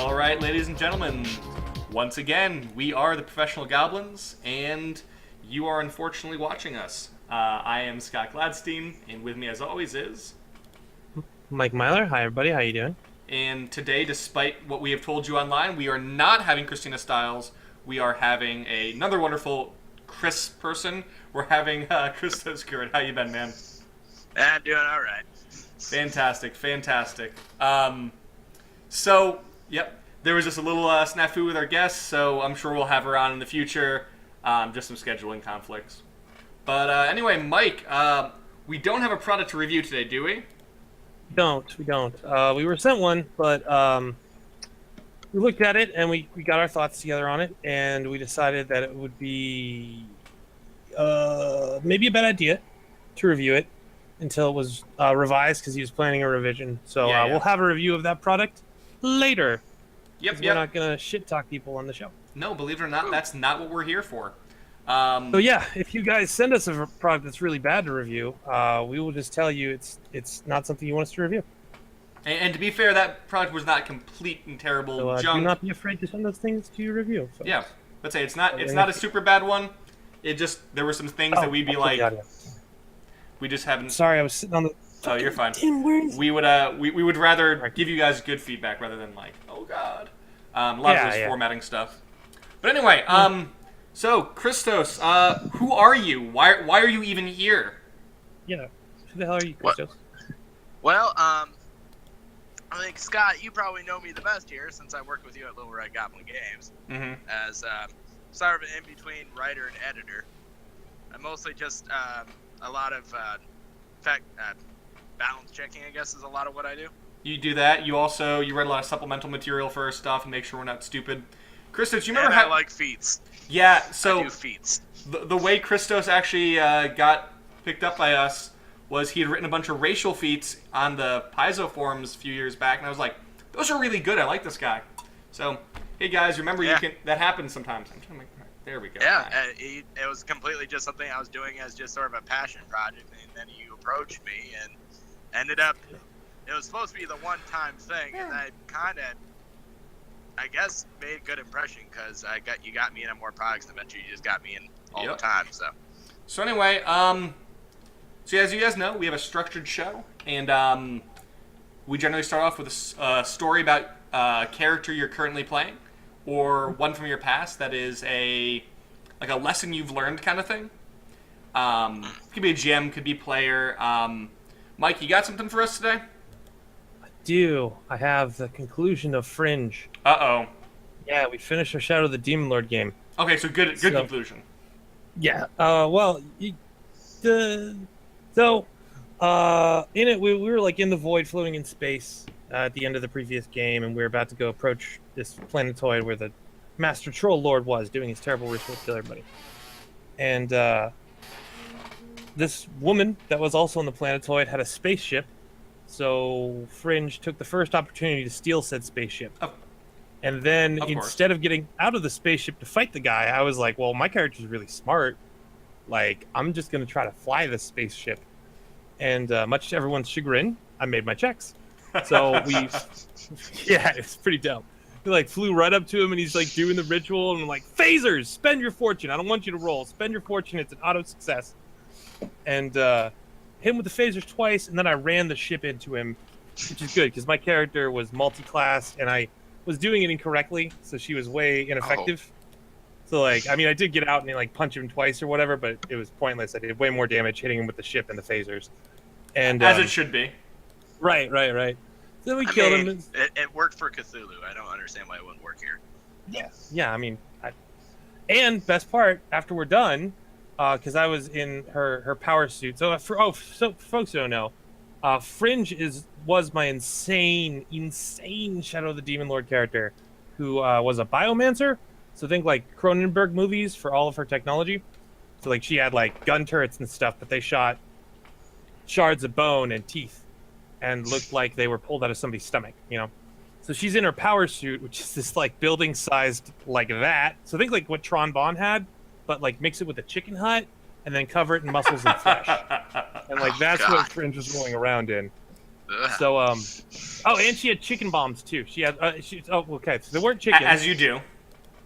All right, ladies and gentlemen, once again, we are the Professional Goblins, and you are unfortunately watching us. I am Scott Gladstein, and with me as always is... Mike Myler. Hi, everybody. How you doing? And today, despite what we have told you online, we are not having Christina Stiles. We are having another wonderful Chris person. We're having Christos Gurd. How you been, man? I'm doing all right. Fantastic, fantastic. So, yep, there was just a little snafu with our guest, so I'm sure we'll have her on in the future. Just some scheduling conflicts. But anyway, Mike, we don't have a product to review today, do we? We don't. We were sent one, but we looked at it and we got our thoughts together on it, and we decided that it would be maybe a bad idea to review it until it was revised, because he was planning a revision. So we'll have a review of that product later. Yep. We're not going to shit-talk people on the show. No, believe it or not, that's not what we're here for. So yeah, if you guys send us a product that's really bad to review, we will just tell you it's not something you want us to review. And to be fair, that product was not complete and terrible junk. Do not be afraid to send those things to your review. So. Yeah, let's say it's not a super bad one. It just, there were some things that we'd be like, we just haven't. Sorry, I was sitting on the. Oh, you're fine. Tim, where is we would rather give you guys good feedback rather than like, oh god, a lot of this formatting stuff. But anyway, so Christos, who are you? Why are you even here? Yeah, who the hell are you, Christos? Well, I think Scott, you probably know me the best here since I worked with you at Little Red Goblin Games as sort of an in-between writer and editor. I'm mostly just a lot of balance checking, I guess, is a lot of what I do. You do that. You read a lot of supplemental material for our stuff and make sure we're not stupid. Christos, you remember how I like feats. Yeah, so I do feats. The way Christos actually got picked up by us was he had written a bunch of racial feats on the Paizo forums a few years back, and I was like, those are really good. I like this guy. So, hey guys, remember that happens sometimes. I'm trying to make, there we go. Yeah, it was completely just something I was doing as just sort of a passion project, and then you approached me and ended up, it was supposed to be the one-time thing, and I kind of, I guess, made a good impression because you got me in on more products than eventually you just got me in all the time. So anyway, so as you guys know, we have a structured show, and we generally start off with a story about a character you're currently playing, or one from your past that is like a lesson you've learned kind of thing. Could be a GM, could be player. Mike, you got something for us today? I have the conclusion of Fringe. Uh-oh. Yeah, we finished our Shadow of the Demon Lord game. Okay, so good conclusion. Yeah. In it, we were like in the void, floating in space at the end of the previous game, and we were about to go approach this planetoid where the Master Troll Lord was doing his terrible ritual to kill everybody. And this woman that was also on the planetoid had a spaceship. So Fringe took the first opportunity to steal said spaceship. And then instead of getting out of the spaceship to fight the guy, I was like, well, my character's really smart. Like, I'm just going to try to fly this spaceship. And much to everyone's chagrin, I made my checks. So it's pretty dope. We like flew right up to him, and he's like doing the ritual, and I'm like, phasers, spend your fortune. I don't want you to roll. Spend your fortune. It's an auto success. And hit him with the phasers twice, and then I ran the ship into him, which is good because my character was multi-class and I was doing it incorrectly, so she was way ineffective. So I did get out and like punch him twice or whatever, but it was pointless. I did way more damage hitting him with the ship and the phasers. And as it should be. Right. So then we killed him. It worked for Cthulhu. I don't understand why it wouldn't work here. Yeah. And best part, after we're done, because I was in her power suit. So so folks who don't know, Fringe was my insane Shadow of the Demon Lord character, who was a biomancer. So think like Cronenberg movies for all of her technology. So like she had like gun turrets and stuff, but they shot shards of bone and teeth, and looked like they were pulled out of somebody's stomach. So she's in her power suit, which is this like building sized like that. So think like what Tron Bond had, but like mix it with a chicken hut and then cover it in muscles and flesh. And like that's what Fringe was rolling around in. So, and she had chicken bombs too. She had, okay, so they weren't chickens. As you do.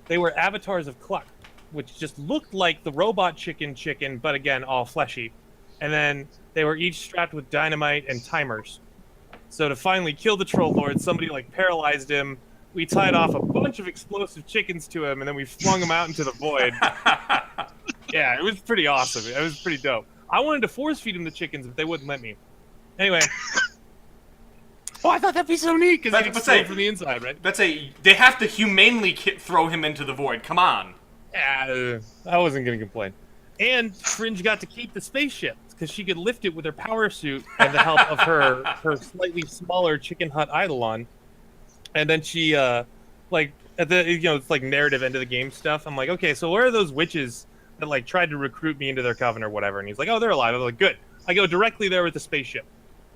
They were avatars of Cluck, which just looked like the robot chicken, but again, all fleshy. And then they were each strapped with dynamite and timers. So to finally kill the Troll Lord, somebody like paralyzed him. We tied off a bunch of explosive chickens to him, and then we flung him out into the void. Yeah, it was pretty awesome. It was pretty dope. I wanted to force feed him the chickens, but they wouldn't let me. Anyway. Oh, I thought that'd be so neat because he'd explode from the inside, right? They have to humanely throw him into the void. Come on. Yeah, I wasn't gonna complain. And Fringe got to keep the spaceship because she could lift it with her power suit and the help of her slightly smaller chicken hut eidolon. And then she, like at the it's like narrative end of the game stuff. I'm like, okay, so where are those witches that like tried to recruit me into their coven or whatever? And he's like, oh, they're alive. I'm like, good. I go directly there with the spaceship.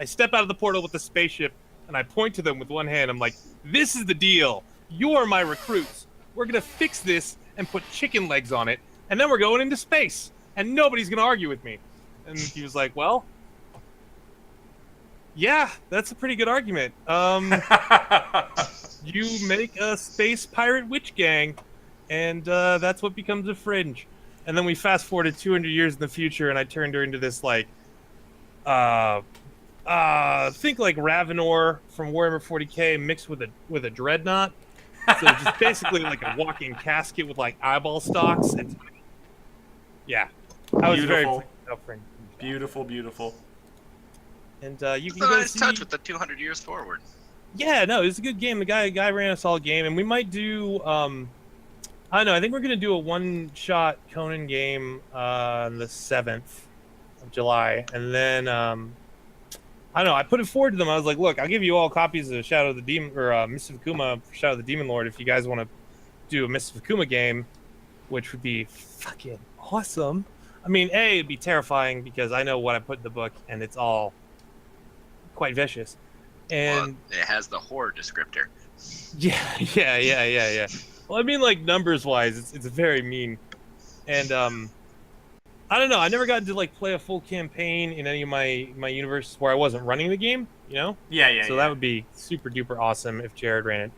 I step out of the portal with the spaceship. And I point to them with one hand. I'm like, this is the deal. You're my recruits. We're going to fix this and put chicken legs on it. And then we're going into space. And nobody's going to argue with me. And he was like, well, yeah, that's a pretty good argument. You make a space pirate witch gang. And that's what becomes a Fringe. And then we fast forwarded 200 years in the future. And I turned her into this, like, think like Ravenor from Warhammer 40k mixed with a dreadnought. So just basically like a walking casket with like eyeball stalks. And yeah, I was beautiful. Very beautiful. And you can go see. Touch with the 200 years forward. Yeah, no, it was a good game. The guy ran a solid game, and we might do. I don't know. I think we're gonna do a one-shot Conan game on the 7th of July, and then. I don't know. I put it forward to them. I was like, look, I'll give you all copies of Shadow of the Demon or Mists of Akuma, Shadow of the Demon Lord, if you guys want to do a Mists of Akuma game, which would be fucking awesome. I mean, it'd be terrifying because I know what I put in the book, and it's all quite vicious. And it has the horror descriptor. Yeah. Well, I mean, like numbers-wise, it's very mean, and I don't know. I never got to like play a full campaign in any of my universes where I wasn't running the game. Yeah. So that would be super duper awesome if Jared ran it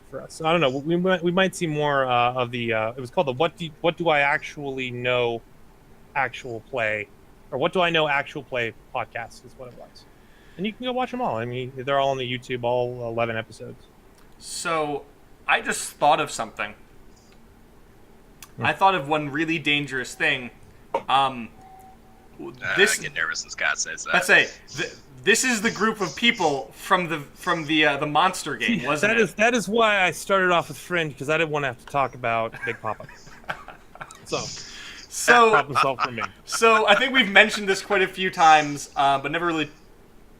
for us. So I don't know. We might see more of the. It was called the What Do I Actually Know Actual Play, or What Do I Know Actual Play podcast is what it was. And you can go watch them all. I mean, they're all on the YouTube, all 11 episodes. So I just thought of something. I thought of one really dangerous thing. I get nervous when Scott says that. Let's say this is the group of people from the monster game, wasn't it? That is why I started off with Fringe, because I didn't want to have to talk about Big Papa. So problem solved for me. So I think we've mentioned this quite a few times, but never really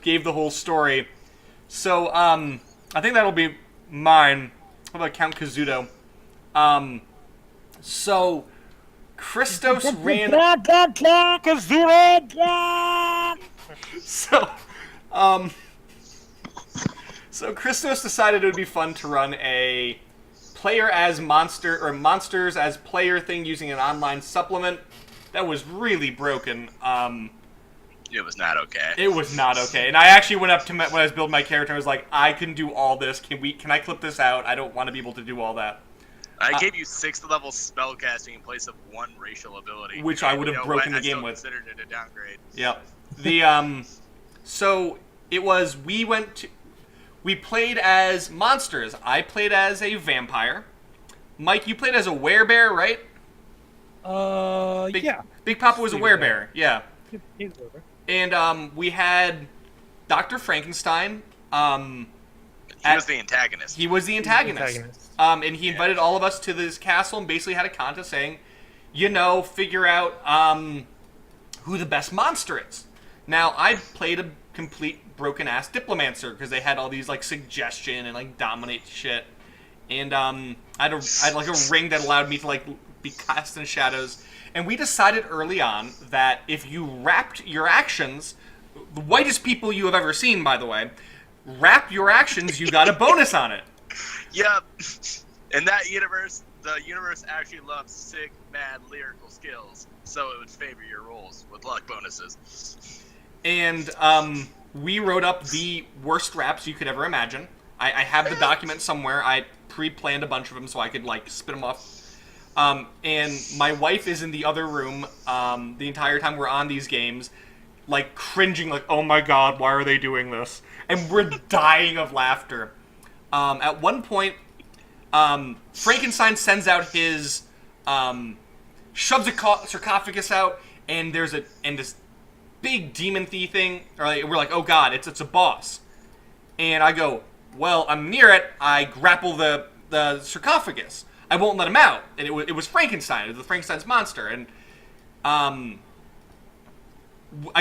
gave the whole story. So I think that'll be mine. How about Count CAZUTO? So Christos ran. So Christos decided it would be fun to run a player as monster or monsters as player thing using an online supplement that was really broken. It was not okay. It was not okay. And I actually went up to when I was building my character and was like, I can do all this. Can I clip this out? I don't want to be able to do all that. I gave you 6th level spellcasting in place of 1 racial ability, which I would have broken the game with. I still considered it a downgrade. Yep. So it was we played as monsters. I played as a vampire. Mike, you played as a werebear, right? Yeah. Big Papa was a werebear. Yeah. And we had Dr. Frankenstein. He was the antagonist. He was the antagonist. And he invited all of us to this castle and basically had a contest saying, figure out who the best monster is. Now, I played a complete broken-ass diplomancer because they had all these, like, suggestion and, like, dominate shit. And I had like, a ring that allowed me to, like, be cast in shadows. And we decided early on that if you wrapped your actions, the whitest people you have ever seen, by the way, wrap your actions, you got a bonus on it. Yep. In that universe, the universe actually loves sick, mad lyrical skills, so it would favor your rolls with luck bonuses. And we wrote up the worst raps you could ever imagine. I have the document somewhere. I pre-planned a bunch of them so I could, like, spit them off. And my wife is in the other room the entire time we're on these games, like, cringing, like, oh my god, why are they doing this? And we're dying of laughter. At one point, Frankenstein sends out his, shoves a sarcophagus out, and there's this big demon thief thing, or like, we're like, oh god, it's a boss. And I go, well, I'm near it, I grapple the sarcophagus. I won't let him out. And it was Frankenstein, it was Frankenstein's monster, and I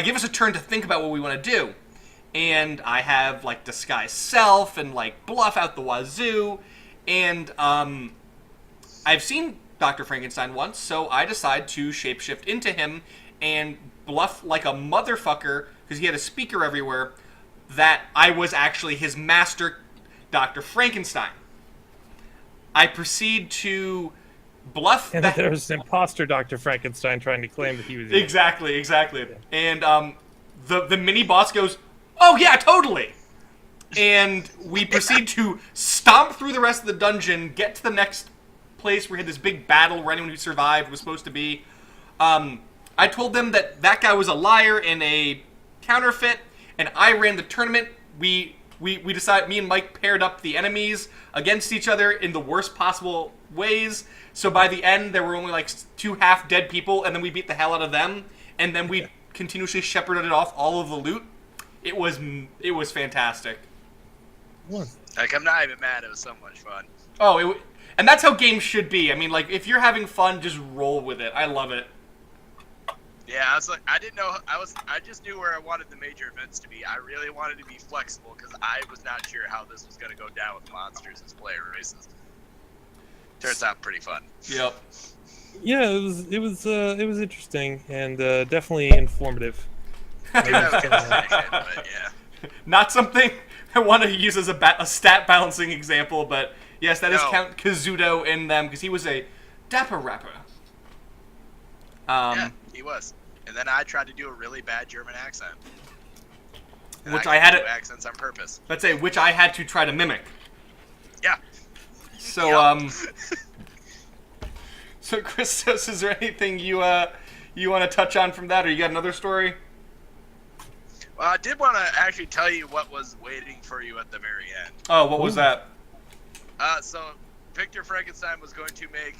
give us a turn to think about what we want to do. And I have, like, disguise self and, like, bluff out the wazoo. And I've seen Dr. Frankenstein once, so I decide to shapeshift into him and bluff like a motherfucker, because he had a speaker everywhere, that I was actually his master, Dr. Frankenstein. I proceed to bluff and that there was an imposter Dr. Frankenstein trying to claim that he was... Exactly. And the mini-boss goes, oh yeah, totally! And we proceed to stomp through the rest of the dungeon, get to the next place where we had this big battle where anyone who survived was supposed to be. I told them that guy was a liar and a counterfeit, and I ran the tournament. We decided, me and Mike paired up the enemies against each other in the worst possible ways. So by the end, there were only like 2 half-dead people, and then we beat the hell out of them, and then we continuously shepherded off all of the loot. It was fantastic. Like, I'm not even mad. It was so much fun. Oh, and that's how games should be. I mean, like, if you're having fun, just roll with it. I love it. Yeah, I was like, I didn't know. I just knew where I wanted the major events to be. I really wanted to be flexible because I was not sure how this was going to go down with monsters as player races. Turns out pretty fun. Yep. Yeah, it was interesting and definitely informative. Yeah. Not something I want to use as a stat balancing example, but yes, that is Count CAZUTO in them because he was a dapper rapper. Yeah, he was. And then I tried to do a really bad German accent. Which I had to accents on purpose. Let's say which I had to try to mimic. Yeah. So So Christos, is there anything you want to touch on from that, or you got another story? Well, I did want to actually tell you what was waiting for you at the very end. Oh, what was that? So Victor Frankenstein was going to make,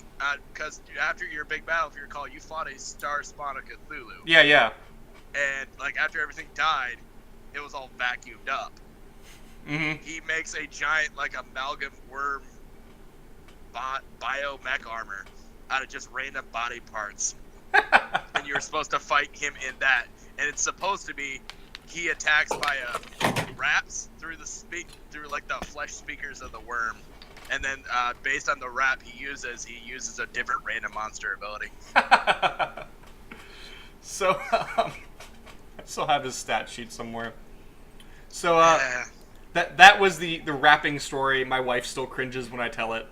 because after your big battle, if you recall, you fought a star spawn of Cthulhu. Yeah. And, like, after everything died, it was all vacuumed up. Mm-hmm. He makes a giant, like, amalgam worm bio-mech armor out of just random body parts. And you're supposed to fight him in that. And it's supposed to be he attacks by raps through like the flesh speakers of the worm. And then, based on the rap he uses a different random monster ability. So, I still have his stat sheet somewhere. So, that was the rapping story. My wife still cringes when I tell it.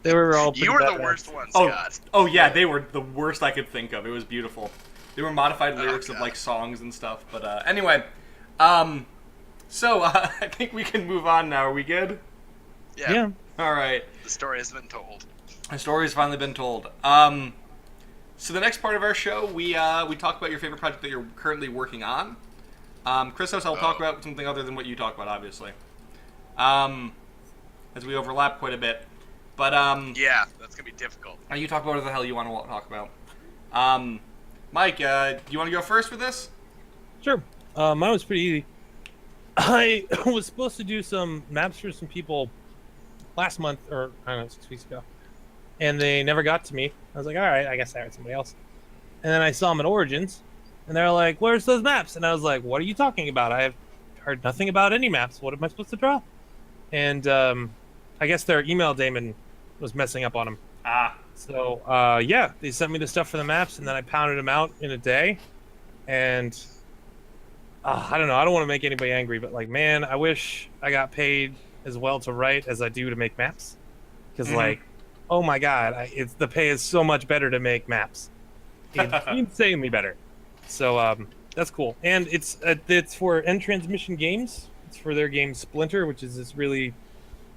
They were all. You were the worst ones, Scott. Oh yeah, they were the worst I could think of. It was beautiful. They were modified lyrics of like songs and stuff. But anyway, so I think we can move on now. Are we good? Yeah. All right. The story has been told. The story has finally been told. So the next part of our show, we talk about your favorite project that you're currently working on. Christos, I'll talk about something other than what you talk about, obviously. As we overlap quite a bit. But yeah, that's gonna be difficult. You talk about what the hell you want to talk about. Mike, do you want to go first with this? Sure. Mine was pretty easy. I was supposed to do some maps for some people last month, or I don't know, 6 weeks ago, and they never got to me. I was like, all right, I guess I hired somebody else. And then I saw them at Origins, and they're like, where's those maps? And I was like, what are you talking about? I have heard nothing about any maps. What am I supposed to draw? And I guess their email daemon was messing up on them. So yeah, they sent me the stuff for the maps, and then I pounded them out in a day. And I don't know, I don't want to make anybody angry, but like, man, I wish I got paid as well to write as I do to make maps. Because like, oh my god, the pay is so much better to make maps. It's insanely better. So That's cool, and it's for End Transmission Games. It's for their game Splinter, which is this really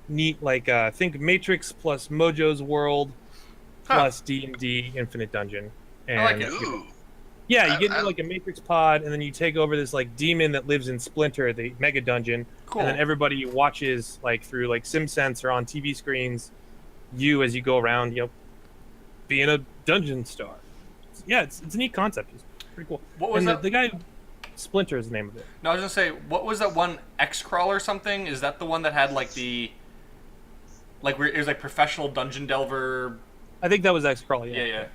neat, like think Matrix plus Mojo's World plus D&D Infinite Dungeon. And, I like it. Yeah, you get into like a Matrix pod, and then you take over this like demon that lives in Splinter, the mega dungeon. Cool. And then everybody watches like through like SimSense or on TV screens, you as you go around, being a dungeon star. Yeah, it's a neat concept. It's pretty cool. What was that? The guy, Splinter is the name of it. No, I was gonna say, what was that one X-Crawl or something? Is that the one that had like it was like professional dungeon delver? I think that was X-Crawl. Yeah. Yeah.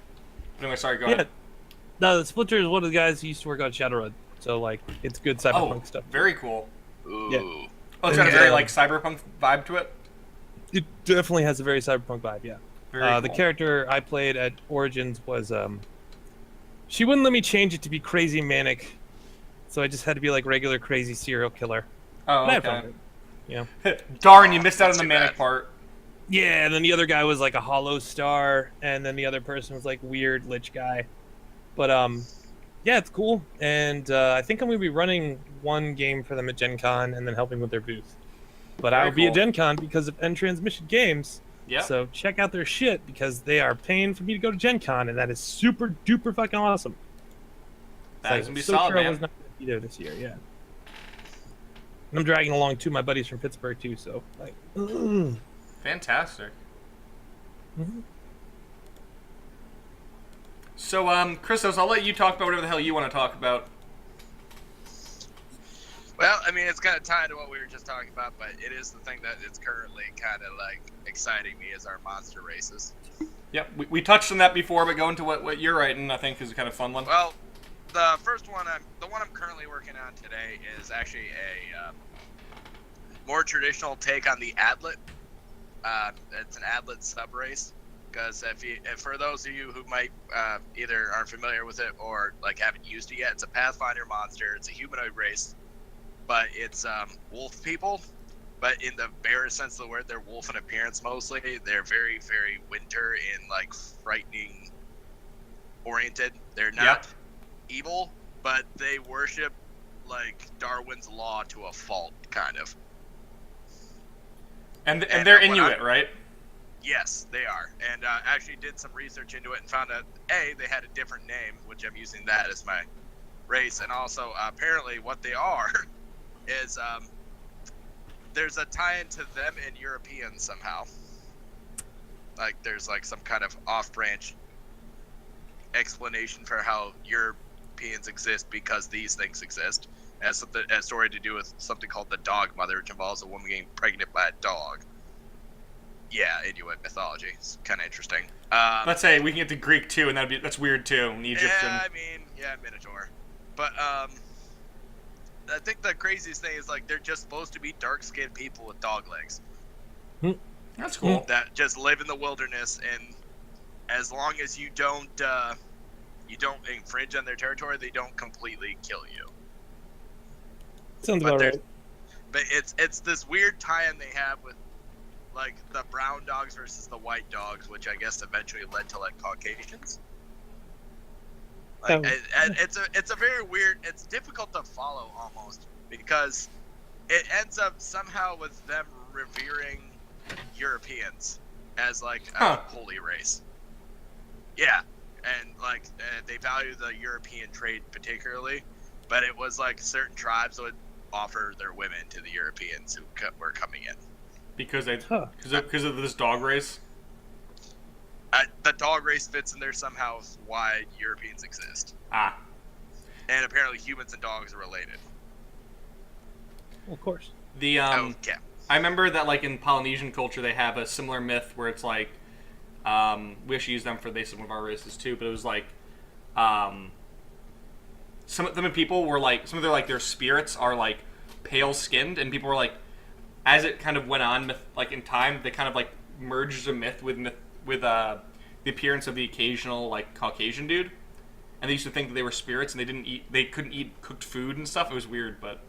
Anyway, sorry. Go ahead. No, the Splinter is one of the guys who used to work on Shadowrun, so like it's good cyberpunk stuff. Very cool. Ooh. Yeah. Oh, it's got a very like cyberpunk vibe to it. It definitely has a very cyberpunk vibe. Yeah. Very cool. The character I played at Origins was she wouldn't let me change it to be crazy manic, so I just had to be like regular crazy serial killer. Oh, okay. Yeah. Darn, you missed out on the manic part. Yeah, and then the other guy was like a hollow star, and then the other person was like weird lich guy. But yeah, it's cool, and I think I'm gonna be running one game for them at Gen Con and then helping with their booth. But I'll be at Gen Con because of End Transmission Games. Yeah. So check out their shit because they are paying for me to go to Gen Con, and that is super duper fucking awesome. That's gonna be solid, man. I was not gonna be there this year, yeah. And I'm dragging along two of my buddies from Pittsburgh too, so like. Fantastic. Mm-hmm. So, Christos, I'll let you talk about whatever the hell you want to talk about. Well, I mean, it's kind of tied to what we were just talking about, but it is the thing that is currently kind of like exciting me is our Monstrous Races. Yep, we touched on that before, but go into what you're writing, I think, is a kind of fun one. Well, the first one, the one I'm currently working on today is actually a more traditional take on the atlet. It's an atlet sub-race. Because for those of you who might either aren't familiar with it or like haven't used it yet, it's a Pathfinder monster. It's a humanoid race, but it's wolf people. But in the barest sense of the word, they're wolf in appearance mostly. They're very, very winter and like frightening oriented. They're not evil, but they worship like Darwin's law to a fault, kind of. And they're Inuit, right? Yes, they are. And actually did some research into it and found out, they had a different name, which I'm using that as my race. And also, apparently what they are is there's a tie-in to them and Europeans somehow. Like, there's like some kind of off-branch explanation for how Europeans exist because these things exist. It has a story to do with something called the Dog Mother, which involves a woman getting pregnant by a dog. Yeah, Inuit mythology. It's kind of interesting. Let's say we can get to Greek too, and that's weird too. And the Egyptian. Yeah, I mean, Minotaur. But I think the craziest thing is like they're just supposed to be dark-skinned people with dog legs. That's cool. That just live in the wilderness, and as long as you don't infringe on their territory, they don't completely kill you. Sounds about right. But it's this weird tie-in they have with like the brown dogs versus the white dogs, which I guess eventually led to like Caucasians. Like, it's a very weird. It's difficult to follow almost because it ends up somehow with them revering Europeans as like a holy race. Yeah, and like they value the European trade particularly, but it was like certain tribes would offer their women to the Europeans who were coming in. Because of this dog race? The dog race fits in there somehow why Europeans exist. Ah. And apparently humans and dogs are related. Well, of course. I remember that like in Polynesian culture they have a similar myth where it's like we actually use them for some of our races too, but it was like some of them people were like their spirits are like pale skinned, and people were like, as it kind of went on, like in time, they kind of like merged the myth with the appearance of the occasional like Caucasian dude, and they used to think that they were spirits and they couldn't eat cooked food and stuff. It was weird, but.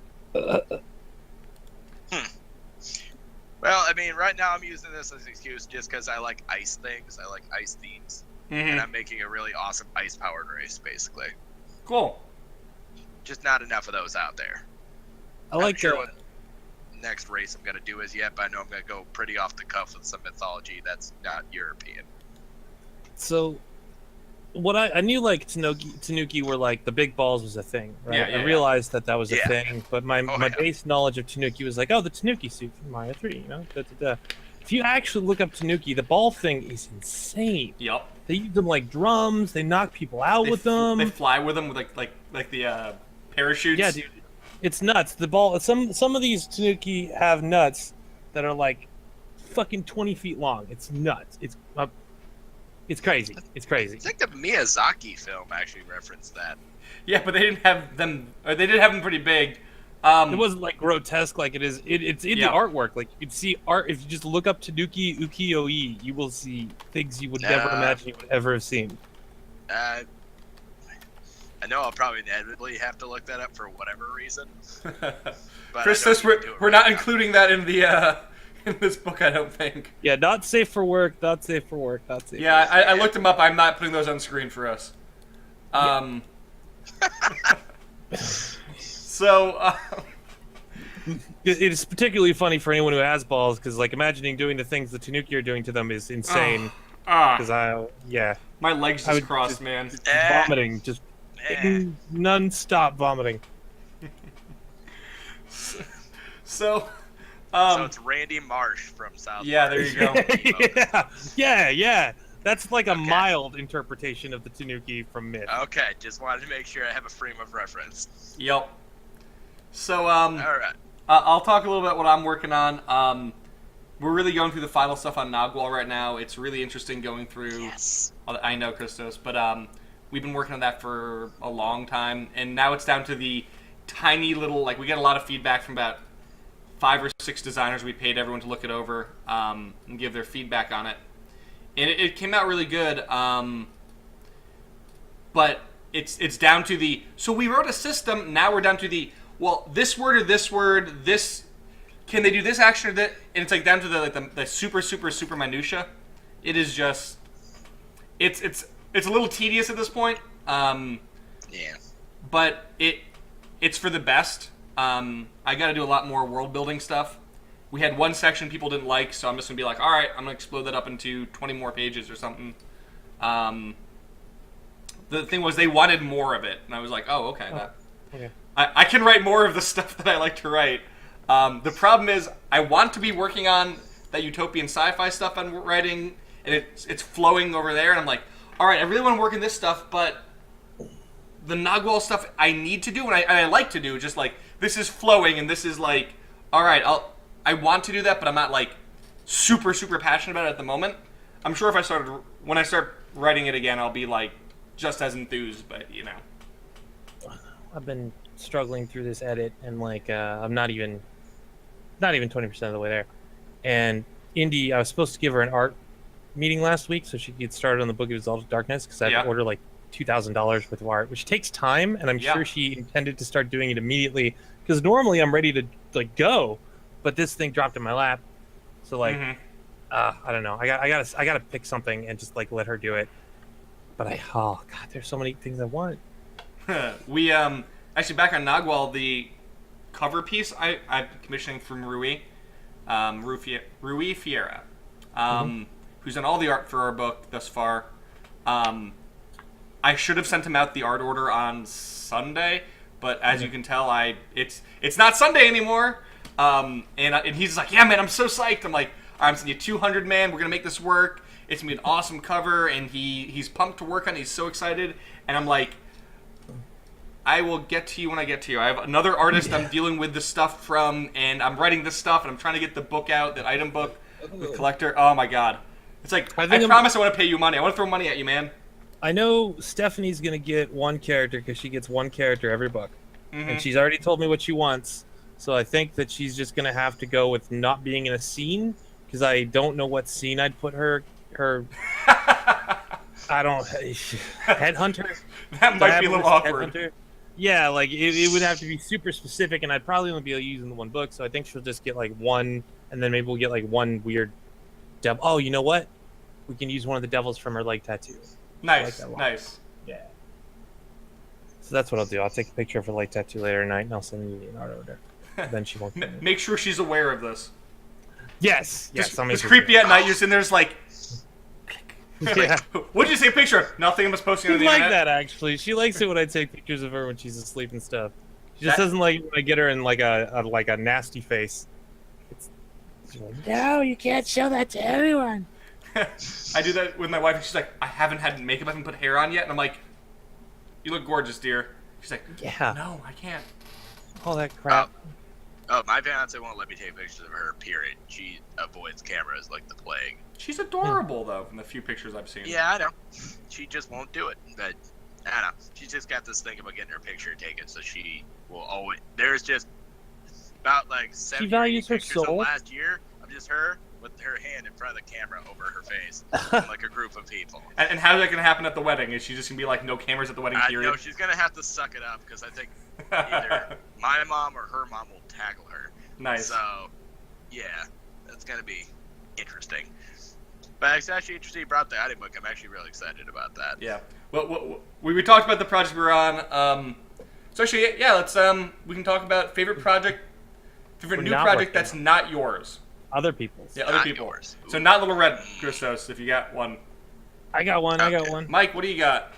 Well, I mean, right now I'm using this as an excuse just because I like ice things. I like ice themes, and I'm making a really awesome ice-powered race, basically. Cool. just not enough of those out there. I like sure what next race I'm gonna do is yet, but I know I'm gonna go pretty off the cuff with some mythology that's not European. So, what I knew, like Tanuki were like the big balls was a thing, right? I realized that was a thing, but my base knowledge of Tanuki was like, oh, the Tanuki suit from Mario 3, you know. If you actually look up Tanuki, the ball thing is insane. Yep. They use them like drums. They knock people out with them. They fly with them with like the parachutes. Yeah, dude, it's nuts. The ball. Some of these Tanuki have nuts that are like fucking 20 feet long. It's nuts. It's crazy. It's crazy. I think the Miyazaki film actually referenced that. Yeah, but they didn't have them. Or they did have them pretty big. It wasn't like grotesque like it is. It's in the artwork. Like you can see art. If you just look up Tanuki ukiyo-e, you will see things you would never imagine you would ever have seen. I know I'll probably inevitably have to look that up for whatever reason. Christos, we're not including that in the in this book, I don't think. Yeah, not safe for work. Not safe for work. Not safe. Yeah, I looked them up. I'm not putting those on screen for us. So, it is particularly funny for anyone who has balls, because like imagining doing the things the Tanuki are doing to them is insane. Because my legs just crossed, man. Vomiting, just non-stop vomiting. So it's Randy Marsh from South. Yeah, there you go. yeah. That's like a mild interpretation of the Tanuki from Myth. Okay, just wanted to make sure I have a frame of reference. Yep. So, all right. I'll talk a little bit what I'm working on. We're really going through the final stuff on Naghual right now. It's really interesting going through. Yes. I know, Christos, but we've been working on that for a long time, and now it's down to the tiny little, like, we get a lot of feedback from about 5 or 6 designers. We paid everyone to look it over and give their feedback on it. And it came out really good, but it's down to the... So we wrote a system, now we're down to the... Well, this word or this word, this... Can they do this action or that? And it's like down to the super, super, super minutia. It is just... It's a little tedious at this point. Yeah. But it's for the best. I got to do a lot more world building stuff. We had one section people didn't like, so I'm just going to be like, all right, I'm going to explode that up into 20 more pages or something. The thing was they wanted more of it, and I was like, oh, okay. Okay. I can write more of the stuff that I like to write. The problem is I want to be working on that utopian sci-fi stuff I'm writing, and it's flowing over there, and I'm like, all right, I really want to work in this stuff, but the Naghual stuff I need to do, and I like to do, just like, this is flowing, and this is like, all right, I want to do that, but I'm not like super, super passionate about it at the moment. I'm sure when I start writing it again, I'll be like just as enthused, but you know. I've been struggling through this edit, and like I'm not even 20% of the way there. And Indy, I was supposed to give her an art meeting last week so she could get started on the Book of Exalted Darkness, because I had to order like $2,000 worth of art, which takes time, and I'm sure she intended to start doing it immediately, because normally I'm ready to like go, but this thing dropped in my lap, so like I don't know. I gotta pick something and just like let her do it. But oh god, there's so many things I want. We actually, back on Naghual, the cover piece I'm commissioning from Rui Fiera, who's done all the art for our book thus far. I should have sent him out the art order on Sunday, but as you can tell, it's not Sunday anymore. And he's like, yeah, man, I'm so psyched. I'm like, all right, I'm sending you 200, man. We're gonna make this work. It's gonna be an awesome cover, and he's pumped to work on it. He's so excited, and I'm like, I will get to you when I get to you. I have another artist I'm dealing with the stuff from, and I'm writing this stuff, and I'm trying to get the book out, that item book with collector. Oh my god, it's like I promise I want to pay you money. I want to throw money at you, man. I know Stephanie's gonna get one character because she gets one character every book, and she's already told me what she wants. So I think that she's just gonna have to go with not being in a scene, because I don't know what scene I'd put her. I don't headhunter. That might be a little awkward. Headhunter. Yeah, like it would have to be super specific, and I'd probably only be able to use in the one book. So I think she'll just get like one, and then maybe we'll get like one weird devil. Oh, you know what? We can use one of the devils from her leg tattoo. Nice, nice. Yeah. So that's what I'll do. I'll take a picture of her light tattoo later tonight, and I'll send you an art order. Then she won't. Make sure she's aware of this. Yes. It's creepy at night. You're sitting there, like. Yeah. What did you say? Picture? Nothing. I'm posting on the internet. She likes that actually. She likes it when I take pictures of her when she's asleep and stuff. She just doesn't like when I get her in like a nasty face. She's like, no, you can't show that to anyone. I do that with my wife, and she's like, I haven't had makeup, I haven't put hair on yet, and I'm like, you look gorgeous, dear. She's like, yeah. No, I can't. All that crap. My fiance won't let me take pictures of her, period. She avoids cameras like the plague. She's adorable, though, from the few pictures I've seen. Yeah, I know. She just won't do it. But, I don't know. She's just got this thing about getting her picture taken, so she will always... There's just about, like, 7 pictures of last year of just her with her hand in front of the camera over her face, in, like, a group of people. And how's that going to happen at the wedding? Is she just going to be like, no cameras at the wedding, period? No, she's going to have to suck it up, because I think either my mom or her mom will tackle her. Nice. So, yeah, that's going to be interesting. But it's actually interesting you brought the audiobook. I'm actually really excited about that. Yeah. Well, we talked about the project we're on. So actually, yeah, let's we can talk about favorite new project that's not yours. Other people's. Yeah, other people's. Yours. So not Little Red, Christos, if you got one. I got one. Okay. I got one. Mike, what do you got?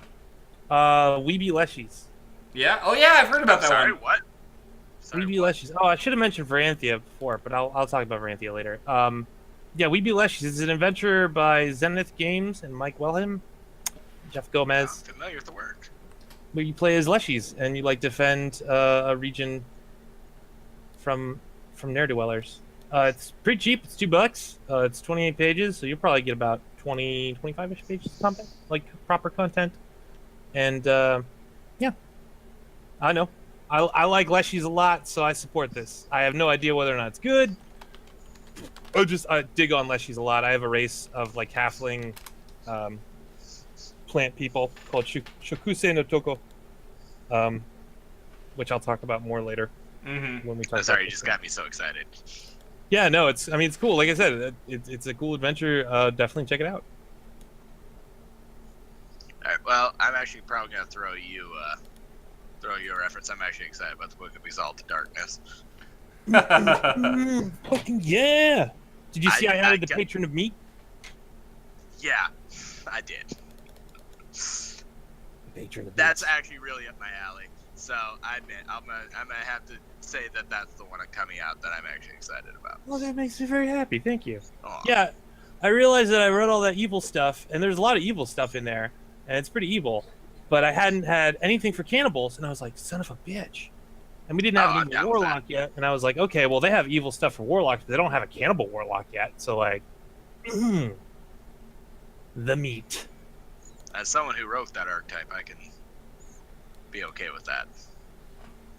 We Be Leshys. Yeah. Oh yeah, I've heard about that one. What? We Be Leshys. Oh, I should have mentioned Veranthea before, but I'll talk about Veranthea later. Yeah, We Be Leshys is an adventure by Zenith Games and Mike Wellham, Jeff Gomez. I'm familiar with the work. Where you play as Leshys and you like defend a region from ne'er-do-wellers. It's pretty cheap. It's $2. It's 28 pages, so you'll probably get about 25-ish pages of content, like proper content. And yeah, I know. I like Leshys a lot, so I support this. I have no idea whether or not it's good. I dig on Leshys a lot. I have a race of like halfling plant people called Shokusei no Toko, which I'll talk about more later. Mm-hmm. When we talk. Sorry, you just got me so excited. Yeah, no, it's cool. Like I said, it's a cool adventure. Definitely check it out. All right. Well, I'm actually probably gonna throw you a reference. I'm actually excited about the Book of Exalted Darkness. Fucking yeah! Did you see I added the patron of meat? Yeah, I did. Patron of That's actually really up my alley. So I admit I'm gonna have to say that that's the one coming out that I'm actually excited about. Well, that makes me very happy. Thank you. Aww. Yeah, I realized that I wrote all that evil stuff, and there's a lot of evil stuff in there, and it's pretty evil. But I hadn't had anything for cannibals, and I was like, son of a bitch. And we didn't have an evil warlock yet, and I was like, okay, well, they have evil stuff for warlocks, but they don't have a cannibal warlock yet, so like, the meat. As someone who wrote that archetype, I can be okay with that.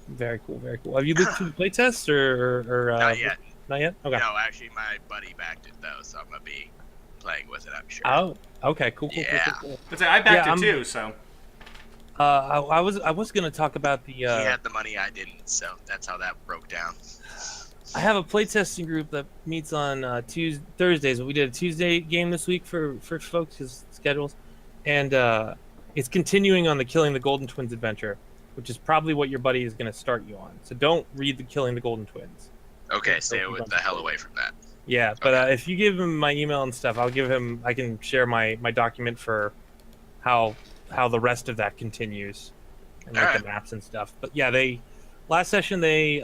Very cool, very cool. Have you looked through the playtest, or not yet? Not yet? Okay. No, actually, my buddy backed it, though, so I'm going to be playing with it, I'm sure. Oh, okay, cool. But I backed it too, so... I was gonna talk about the. He had the money, I didn't, so that's how that broke down. I have a playtesting group that meets on Thursdays. We did a Tuesday game this week for folks' schedules, and it's continuing on the Killing the Golden Twins adventure, which is probably what your buddy is gonna start you on. So don't read the Killing the Golden Twins. Okay, stay the hell away from that. Yeah, but if you give him my email and stuff, I can share my document for how the rest of that continues and like the maps and stuff. But yeah, last session they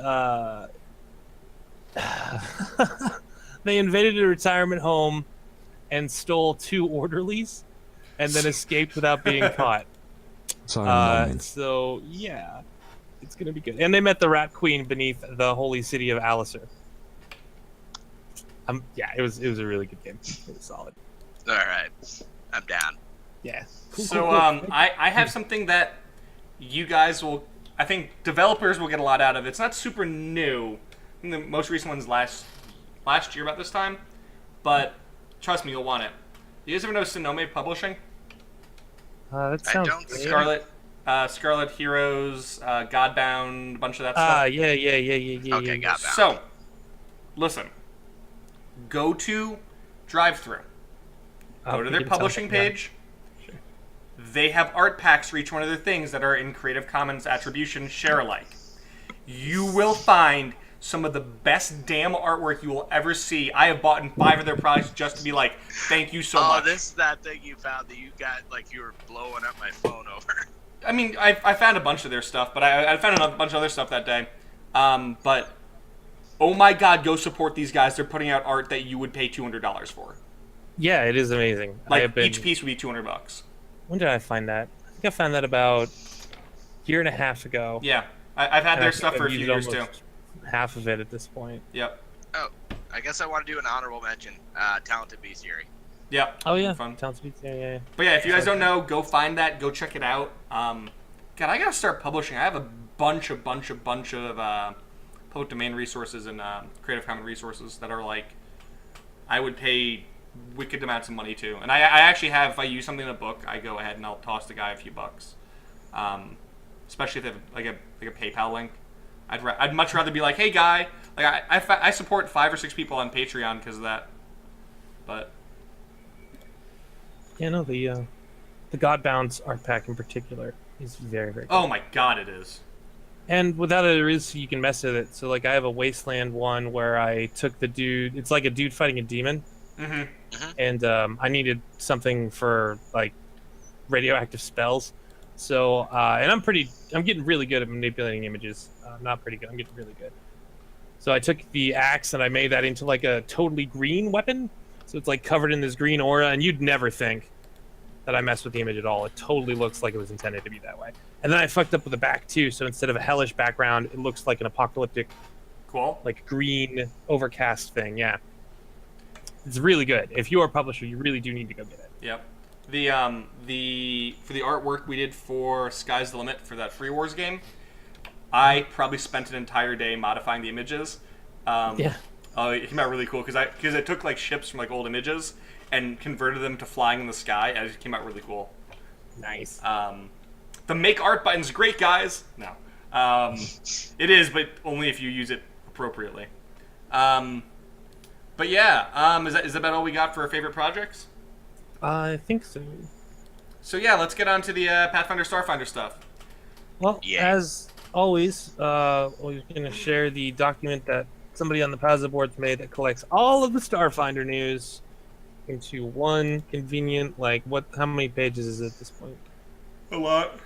invaded a retirement home and stole 2 orderlies and then escaped without being caught. So yeah, it's gonna be good. And they met the Rat Queen beneath the holy city of Alisar. Yeah, it was a really good game. It was solid. All right, I'm down. Yeah. Cool. I have something that you guys will, I think developers will get a lot out of. It's not super new. I think the most recent one's last year about this time, but trust me, you'll want it. You guys ever know Sinome Publishing? That sounds good. Scarlet Heroes, Godbound, a bunch of that stuff. Yeah. Okay, Godbound. So, listen. Go to drive-through. Go to their publishing page. Sure. they have art packs for each one of their things that are in Creative Commons Attribution Share Alike. You will find some of the best damn artwork you will ever see. I have bought 5 of their products just to be like, thank you so much. Oh, this is that thing you found that you got, like, you were blowing up my phone over. I mean, I found a bunch of their stuff, but I found a bunch of other stuff that day. But, oh my god, go support these guys. They're putting out art that you would pay $200 for. Yeah, it is amazing. Like, each piece would be $200. When did I find that? I think I found that about a year and a half ago. Yeah, I've had their stuff for a few years, too. Half of it at this point. Yep. Oh, I guess I want to do an honorable mention. Talented Bestiary. Yep. Oh yeah. Fun. Talented Bestiary. Yeah. But yeah, if you guys don't know, go find that. Go check it out. God, I gotta start publishing. I have a bunch of public domain resources and Creative Commons resources that are like, I would pay wicked amounts of money to. And I actually have, if I use something in a book, I go ahead and I'll toss the guy a few bucks. Especially if they have like a PayPal link. I'd much rather be like, hey guy, like I support 5 or 6 people on Patreon because of that. But yeah, no, the Godbound Art Pack in particular is very, very good. Oh my god, it is. And without it, there is, you can mess with it. So like I have a Wasteland one where I took the dude. It's like a dude fighting a demon. Mm-hmm. And I needed something for like radioactive spells. So and I'm getting really good at manipulating images. Not pretty good. I'm getting really good. So I took the axe and I made that into like a totally green weapon. So it's like covered in this green aura, and you'd never think that I messed with the image at all. It totally looks like it was intended to be that way. And then I fucked up with the back too. So instead of a hellish background, it looks like an apocalyptic, like green overcast thing. Yeah, it's really good. If you are a publisher, you really do need to go get it. Yep. For the artwork we did for Sky's the Limit for that Free Wars game, I probably spent an entire day modifying the images. Yeah. It came out really cool because I took like ships from like old images and converted them to flying in the sky, and it came out really cool. Nice. The make art button's great, guys. No, it is, but only if you use it appropriately. But yeah, is that about all we got for our favorite projects? I think so. So yeah, let's get on to the Pathfinder Starfinder stuff. Well, as always, we're going to share the document that somebody on the Pazza board's made that collects all of the Starfinder news into one convenient, like, how many pages is it at this point? A lot.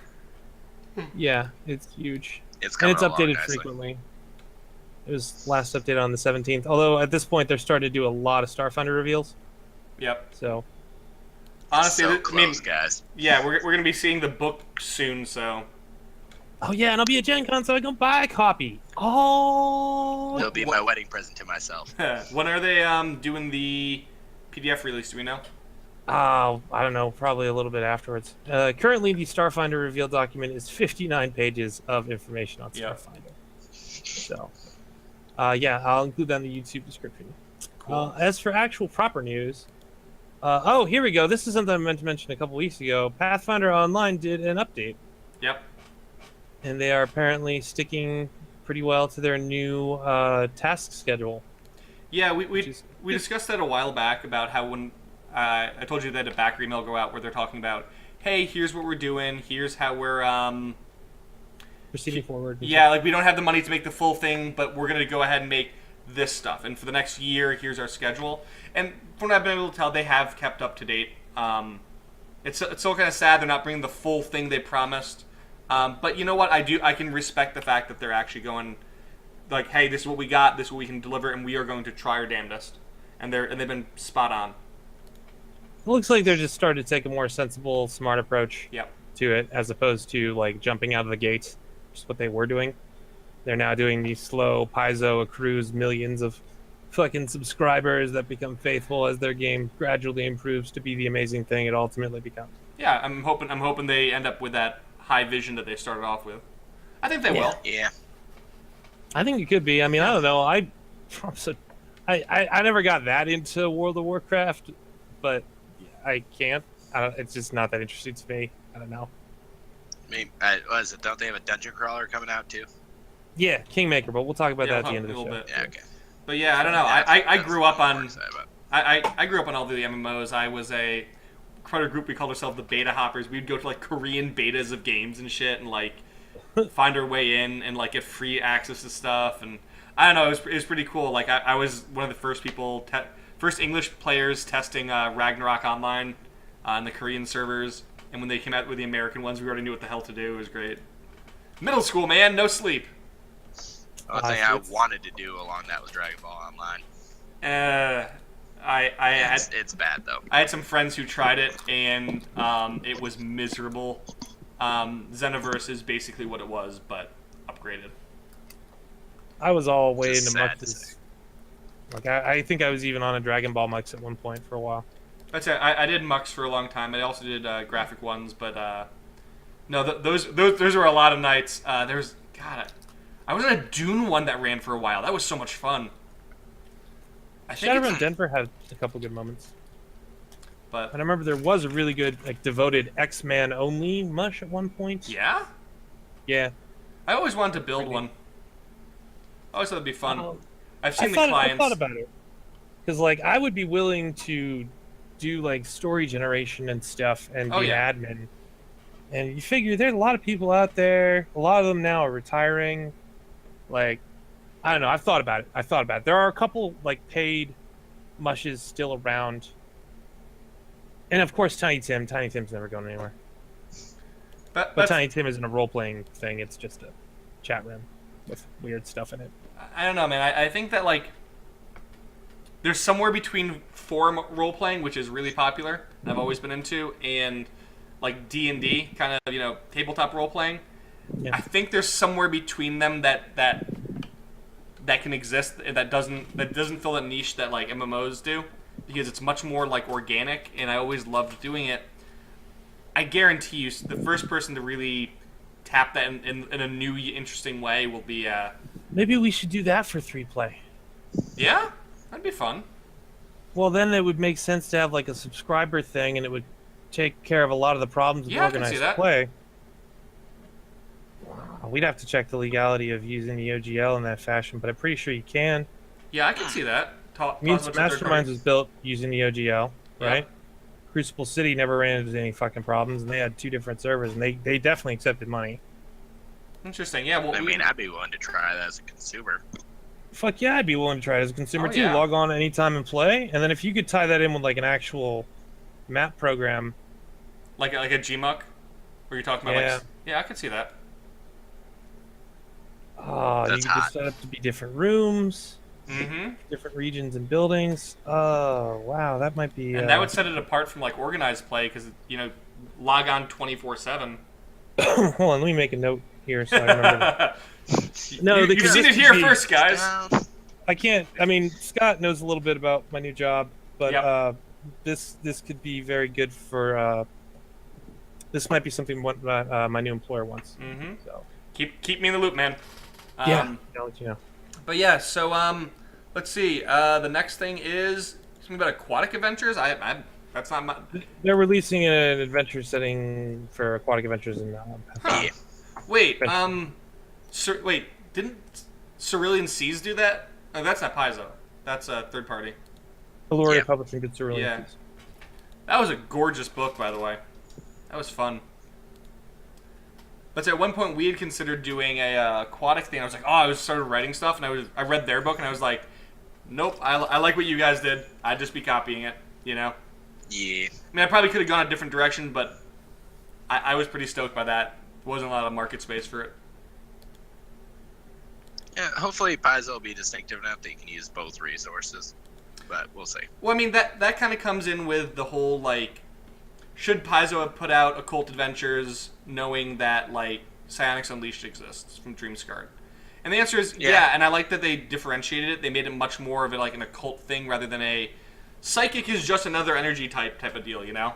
Yeah, it's huge. It's updated frequently. It was last updated on the 17th, although at this point they're starting to do a lot of Starfinder reveals. Yep. So honestly, so close, guys. Yeah, we're going to be seeing the book soon, so... Oh yeah, and I'll be at Gen Con, so I can buy a copy. Oh! It'll be my wedding present to myself. When are they doing the PDF release, do we know? I don't know, probably a little bit afterwards. Currently, the Starfinder reveal document is 59 pages of information on Starfinder. So, yeah, I'll include that in the YouTube description. Cool. As for actual proper news... oh, here we go. This is something I meant to mention a couple weeks ago. Pathfinder Online did an update. Yep. And they are apparently sticking pretty well to their new task schedule. Yeah, we discussed that a while back about how when I told you that a backer email go out where they're talking about, hey, here's what we're doing, here's how we're proceeding forward. Yeah, like we don't have the money to make the full thing, but we're gonna go ahead and make this stuff. And for the next year, here's our schedule. And from what I've been able to tell, they have kept up to date. It's still kind of sad they're not bringing the full thing they promised. But you know what? I can respect the fact that they're actually going, like, hey, this is what we got, this is what we can deliver, and we are going to try our damnedest. And they've been spot on. It looks like they're just starting to take a more sensible, smart approach to it, as opposed to like jumping out of the gates, which is what they were doing. They're now doing the slow Paizo accrues millions of fucking subscribers that become faithful as their game gradually improves to be the amazing thing it ultimately becomes. Yeah, I'm hoping they end up with that high vision that they started off with. I think they will. Yeah. I think it could be. I mean, I don't know. I never got that into World of Warcraft, but I can't. It's just not that interesting to me. I don't know. I mean, don't they have a dungeon crawler coming out too? Yeah, Kingmaker, but we'll talk about that at the end of the show. Bit. Yeah, okay. But yeah, I don't know. I grew up on I grew up on all the MMOs. I was a quite a group. We called ourselves the Beta Hoppers. We'd go to like Korean betas of games and shit, and like find our way in and like get free access to stuff. And I don't know, it was pretty cool. Like I was one of the first people, first English players testing Ragnarok Online on the Korean servers. And when they came out with the American ones, we already knew what the hell to do. It was great. Middle school, man, no sleep. The thing I wanted to do along that was Dragon Ball Online. It's bad though. I had some friends who tried it, and it was miserable. Xenoverse is basically what it was, but upgraded. I was all way into Muxes. Like I think I was even on a Dragon Ball Mux at one point for a while. That's it. I did Mux for a long time. I also did graphic ones, but no, those were a lot of nights. I was in a Dune one that ran for a while. That was so much fun. Shadowrun Denver had a couple good moments. And I remember there was a really good, like, devoted X-Man only mush at one point. Yeah? Yeah. I always wanted to build one. I always thought it'd be fun. I've seen the clients. I thought about it. Because, like, I would be willing to do, like, story generation and stuff and be an admin. And you figure there's a lot of people out there. A lot of them now are retiring. Like, I don't know. I've thought about it. There are a couple, like, paid mushes still around. And, of course, Tiny Tim. Tiny Tim's never going anywhere. But Tiny Tim isn't a role-playing thing. It's just a chat room with weird stuff in it. I don't know, man. I think that, like, there's somewhere between forum role-playing, which is really popular, and I've always been into, and, like, D&D, kind of, you know, tabletop role-playing. Yeah. I think there's somewhere between them that can exist, that doesn't fill that niche that, like, MMOs do, because it's much more, like, organic, and I always loved doing it. I guarantee you, the first person to really tap that in a new, interesting way will be... Maybe we should do that for 3-play. Yeah? That'd be fun. Well, then it would make sense to have, like, a subscriber thing, and it would take care of a lot of the problems with organized play. We'd have to check the legality of using the OGL in that fashion, but I'm pretty sure you can. Yeah, I can see that. Masterminds was built using the OGL, right? Yeah. Crucible City never ran into any fucking problems, and they had 2 different servers, and they definitely accepted money. Interesting, yeah. Well, I mean, I'd be willing to try that as a consumer. Fuck yeah, I'd be willing to try it as a consumer too. Yeah. Log on anytime and play, and then if you could tie that in with like an actual map program, like a GMUC, where you're talking about, like, yeah, I could see that. Oh, you could just set up to be different rooms, different regions and buildings. Oh, wow, that might be. And that would set it apart from like organized play, because log on 24/7. Hold on, let me make a note here so I remember. No, you've seen it here first, guys. I can't. I mean, Scott knows a little bit about my new job, but this could be very good for. This might be something my new employer wants. So keep me in the loop, man. I'll let you know. But yeah, so let's see. The next thing is something about aquatic adventures. That's not my. They're releasing an adventure setting for aquatic adventures in. Wait, wait, didn't Cerulean Seas do that? Oh, that's not Paizo. That's a third party. Culinary Publishing did Cerulean Seas. That was a gorgeous book, by the way. That was fun. But at one point, we had considered doing a aquatic thing. I was like, I started writing stuff, and I read their book, and I was like, nope, I like what you guys did. I'd just be copying it, Yeah. I mean, I probably could have gone a different direction, but I was pretty stoked by that. There wasn't a lot of market space for it. Yeah, hopefully Paizo will be distinctive enough that you can use both resources, but we'll see. Well, I mean, that kind of comes in with the whole, like, should Paizo have put out Occult Adventures knowing that, like, Psionics Unleashed exists from Dreamscard? And the answer is and I like that they differentiated it. They made it much more of it like an occult thing rather than a psychic is just another energy type of deal, you know?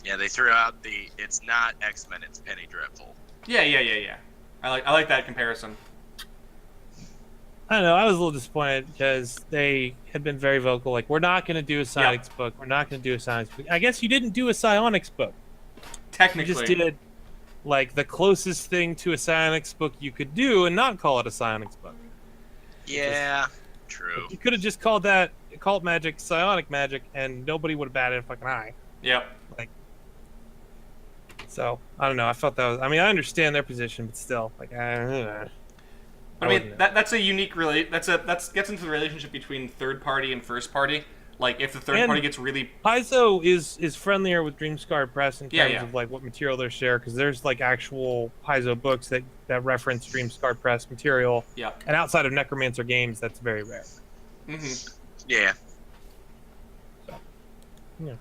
Yeah, they threw out it's not X-Men, it's Penny Dreadful. Yeah. I like that comparison. I don't know, I was a little disappointed because they had been very vocal, like, we're not going to do a Psionics book, we're not going to do a Psionics book. I guess you didn't do a Psionics book. Technically. You just did, like, the closest thing to a Psionics book you could do and not call it a Psionics book. Yeah, true. You could have just called that Occult Magic, Psionic Magic, and nobody would have batted a fucking eye. Yep. Like, so I don't know. I felt that was. I mean, I understand their position, but still, like, But I mean, that's a unique That's gets into the relationship between third party and first party. Like, if the third party gets really... Paizo is friendlier with Dreamscar Press in terms of, like, what material they share, because there's, like, actual Paizo books that reference Dreamscar Press material. Yeah. And outside of Necromancer games, that's very rare. Mm-hmm. Yeah. So, yeah.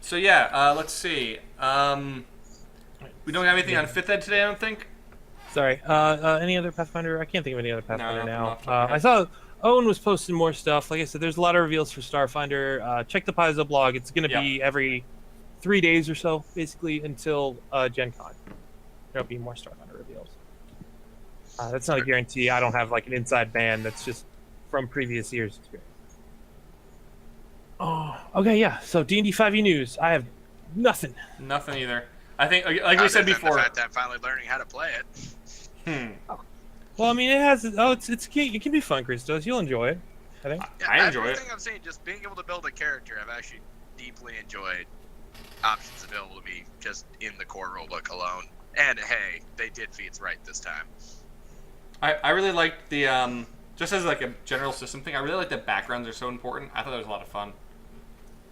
So, yeah, let's see. We don't have anything on 5th Ed today, I don't think. Sorry. Any other Pathfinder? I can't think of any other Pathfinder now. I saw... Owen was posting more stuff. Like I said, there's a lot of reveals for Starfinder. Check the Paizo blog. It's going to be every 3 days or so, basically, until Gen Con. There'll be more Starfinder reveals. That's not a guarantee. I don't have like an inside band. That's just from previous years' experience. Oh, okay, yeah. So D&D 5e news. I have nothing. Nothing either. I think, like we said before, the fact that I'm finally learning how to play it. Well, I mean, it has. Oh, it can be fun, Christos. You'll enjoy it. I think. Yeah, I enjoy it. Everything I'm saying, just being able to build a character, I've actually deeply enjoyed options available to me just in the core rulebook alone. And hey, they did feats right this time. I really liked the just as like a general system thing. I really like that backgrounds are so important. I thought that was a lot of fun.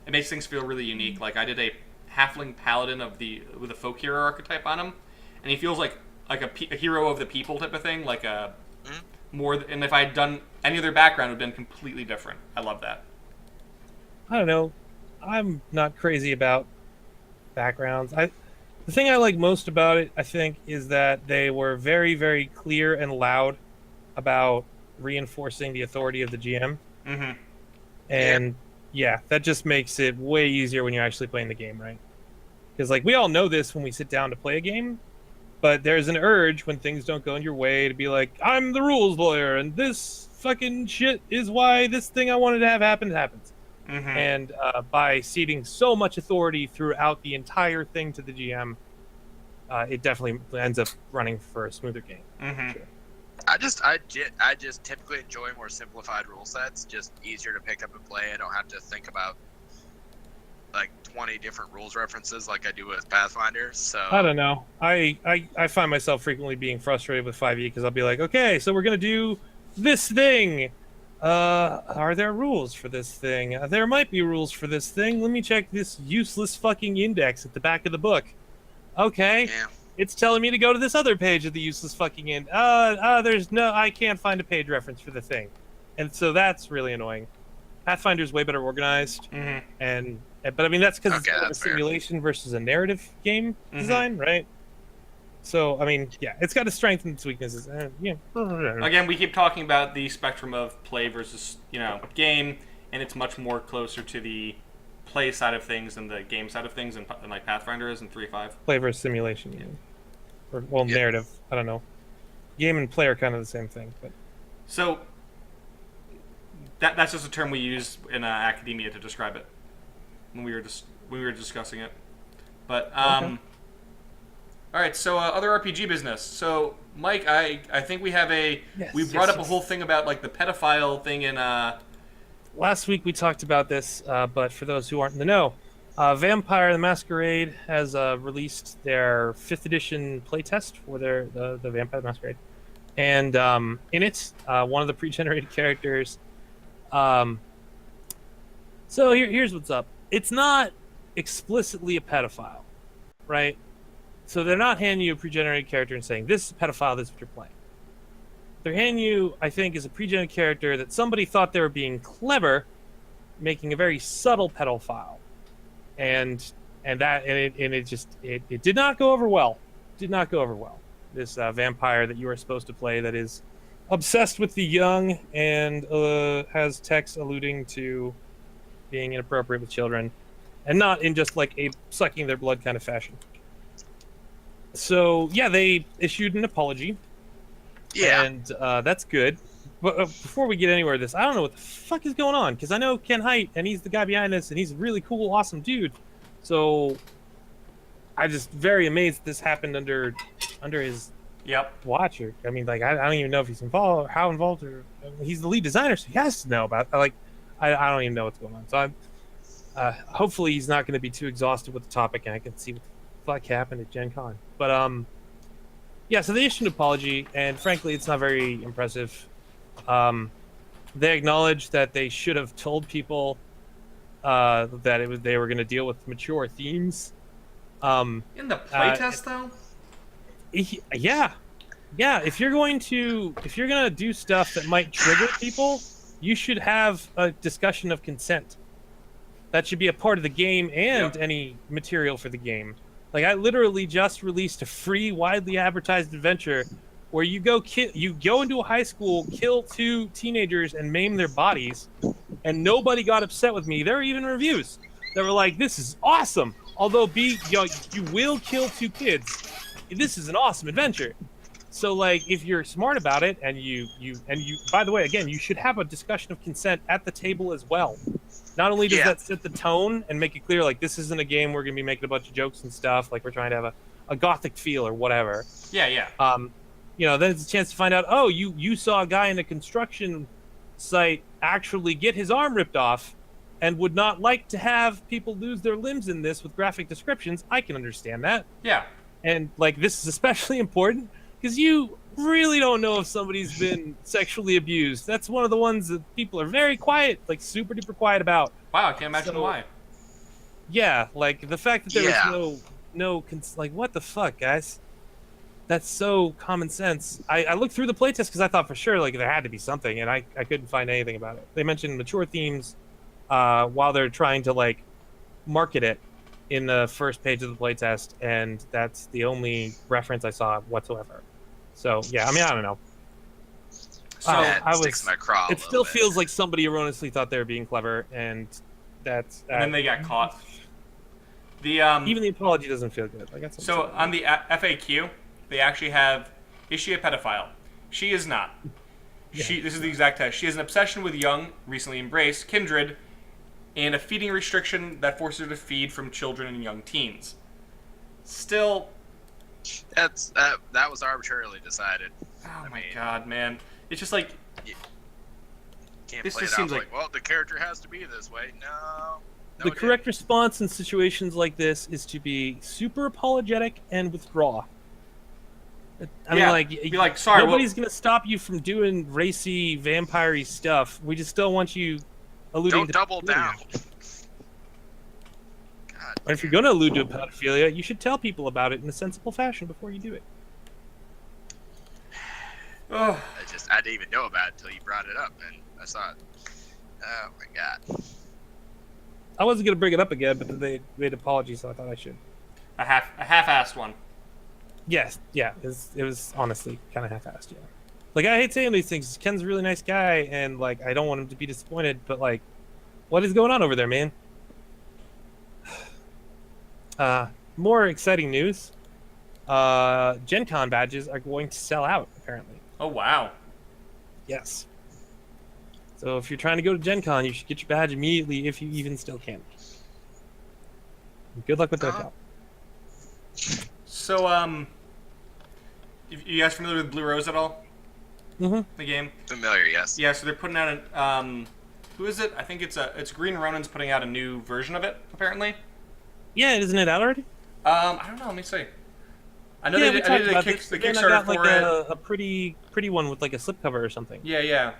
It makes things feel really unique. Like I did a halfling paladin with a folk hero archetype on him, and he feels like a hero of the people type of thing, like a and if I had done any other background, it would have been completely different. I love that. I don't know. I'm not crazy about backgrounds. The thing I like most about it, I think, is that they were very, very clear and loud about reinforcing the authority of the GM. Mm-hmm. And yeah, that just makes it way easier when you're actually playing the game, right? Because like we all know this when we sit down to play a game. But there's an urge when things don't go in your way to be like, I'm the rules lawyer, and this fucking shit is why this thing I wanted to have happen happens. Mm-hmm. And by ceding so much authority throughout the entire thing to the GM, it definitely ends up running for a smoother game. Mm-hmm. Sure. I just typically enjoy more simplified rule sets, just easier to pick up and play. I don't have to think about like 20 different rules references like I do with Pathfinder. So I don't know. I find myself frequently being frustrated with 5e because I'll be like, okay, so we're gonna do this thing. Are there rules for this thing? There might be rules for this thing. Let me check this useless fucking index at the back of the book. Okay. Yeah. It's telling me to go to this other page of the useless fucking I can't find a page reference for the thing. And so that's really annoying. Pathfinder's way better organized. Mm-hmm. But I mean, that's because it's a simulation versus a narrative game design, right? So, I mean, yeah, it's got its strengths and its weaknesses. Yeah. Again, we keep talking about the spectrum of play versus, game, and it's much more closer to the play side of things than the game side of things than like Pathfinder is in 3.5. Play versus simulation, narrative. I don't know. Game and play are kind of the same thing, but so that's just a term we use in academia to describe it when we were discussing it. But okay. All right, so other RPG business. So Mike, I think we have we brought up a whole thing about like the pedophile thing in last week we talked about this, but for those who aren't in the know, Vampire the Masquerade has released their 5th edition playtest for the Vampire the Masquerade. And in it, one of the pre-generated characters. So here's what's up. It's not explicitly a pedophile, right? So they're not handing you a pre-generated character and saying, this is a pedophile, this is what you're playing. They're handing you, I think, is a pre-generated character that somebody thought they were being clever, making a very subtle pedophile. And it did not go over well. Did not go over well. This vampire that you are supposed to play that is obsessed with the young and has texts alluding to being inappropriate with children, and not in just like a sucking their blood kind of fashion. So yeah, they issued an apology. Yeah, and that's good. But before we get anywhere with this, I don't know what the fuck is going on, because I know Ken Hite, and he's the guy behind this, and he's a really cool, awesome dude. So I'm just very amazed that this happened under his watch. Or, I mean, like I don't even know if he's involved, or how involved, or he's the lead designer, so he has to know about. Like I don't even know what's going on. So hopefully he's not going to be too exhausted with the topic, and I can see what the fuck happened at Gen Con. But yeah, so they issued an apology, and frankly, it's not very impressive. They acknowledge that they should have told people that they were going to deal with mature themes. In the playtest, though? Yeah. If you're gonna do stuff that might trigger people, you should have a discussion of consent. That should be a part of the game and any material for the game. Like, I literally just released a free, widely advertised adventure where you go into a high school, kill 2 teenagers, and maim their bodies, and nobody got upset with me. There were even reviews that were like, "This is awesome." Although you will kill 2 kids. This is an awesome adventure. So, like, if you're smart about it, and you, by the way, again, you should have a discussion of consent at the table as well. Not only does that set the tone and make it clear, like, this isn't a game we're going to be making a bunch of jokes and stuff, like we're trying to have a gothic feel or whatever. Yeah. Then it's a chance to find out, oh, you saw a guy in a construction site actually get his arm ripped off and would not like to have people lose their limbs in this with graphic descriptions. I can understand that. Yeah. And, like, this is especially important because you really don't know if somebody's been sexually abused. That's one of the ones that people are very quiet, like super duper quiet about. Wow, I can't imagine why. Yeah, like the fact that there was like, what the fuck, guys? That's so common sense. I looked through the playtest because I thought for sure like there had to be something, and I couldn't find anything about it. They mentioned mature themes while they're trying to like market it in the first page of the playtest, and that's the only reference I saw whatsoever. So yeah, I mean, I don't know. So sticks in my craw. It still feels like somebody erroneously thought they were being clever, and that's. And then they got caught. Even the apology doesn't feel good. So on the FAQ, they actually have: is she a pedophile? She is not. Yeah. This is the exact test. She has an obsession with young, recently embraced, kindred, and a feeding restriction that forces her to feed from children and young teens. Still. That was arbitrarily decided. Oh my god, man! It's just like can't play it out like, well, the character has to be this way. No. The correct response in situations like this is to be super apologetic and withdraw. I mean, be like, sorry. Nobody's gonna stop you from doing racy, vampire-y stuff. We just don't want you alluding to. Don't double down. And if you're going to allude to pedophilia, you should tell people about it in a sensible fashion before you do it. I didn't even know about it until you brought it up, and I saw it. Oh my god. I wasn't going to bring it up again, but they made apologies, so I thought I should. A half-assed one. Yes, yeah. It was honestly kind of half-assed, yeah. Like, I hate saying these things. Ken's a really nice guy, and, like, I don't want him to be disappointed, but, like, what is going on over there, man? More exciting news. Gen Con badges are going to sell out, apparently. Oh, wow. Yes. So if you're trying to go to Gen Con, you should get your badge immediately if you even still can. Good luck with that job. So, you guys familiar with Blue Rose at all? Mm-hmm. The game? Familiar, yes. Yeah, so they're putting out a... who is it? I think it's Green Ronin's putting out a new version of it, apparently. Yeah, isn't it out already? I don't know. Let me see. I know they did the Kickstarter for it. A pretty one with like a slipcover or something. Yeah.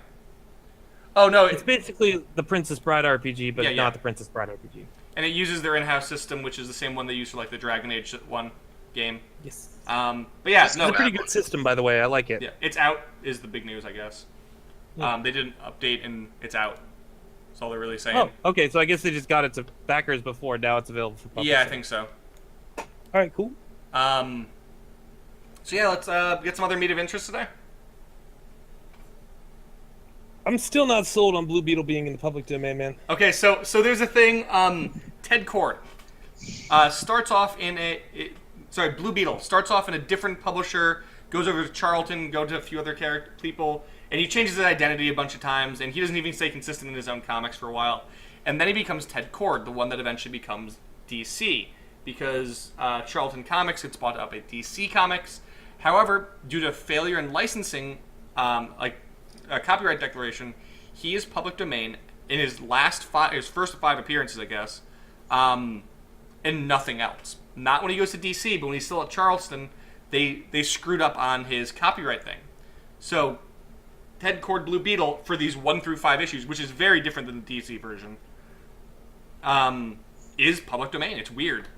Oh no, it's basically the Princess Bride RPG, but not the Princess Bride RPG. And it uses their in-house system, which is the same one they use for like the Dragon Age 1 game. Yes. But yeah, it's a pretty good system, by the way. I like it. Yeah, it's out is the big news, I guess. Yeah. They did an update and it's out. That's all they're really saying. Oh, okay. So I guess they just got it to backers before. Now it's available for publishing. Yeah, I think so. All right, cool. So yeah, let's get some other meat of interest today. I'm still not sold on Blue Beetle being in the public domain, man. Okay, so there's a thing. Ted Cord starts off in Blue Beetle starts off in a different publisher, goes over to Charlton, go to a few other people, and he changes his identity a bunch of times, and he doesn't even stay consistent in his own comics for a while. And then he becomes Ted Cord, the one that eventually becomes DC, because Charlton Comics gets bought up at DC Comics. However, due to failure in licensing, a copyright declaration, he is public domain in his first 5 appearances, I guess, and nothing else. Not when he goes to DC, but when he's still at Charleston, they screwed up on his copyright thing. So Ted Kord Blue Beetle for these 1 through 5 issues, which is very different than the DC version, is public domain. It's weird.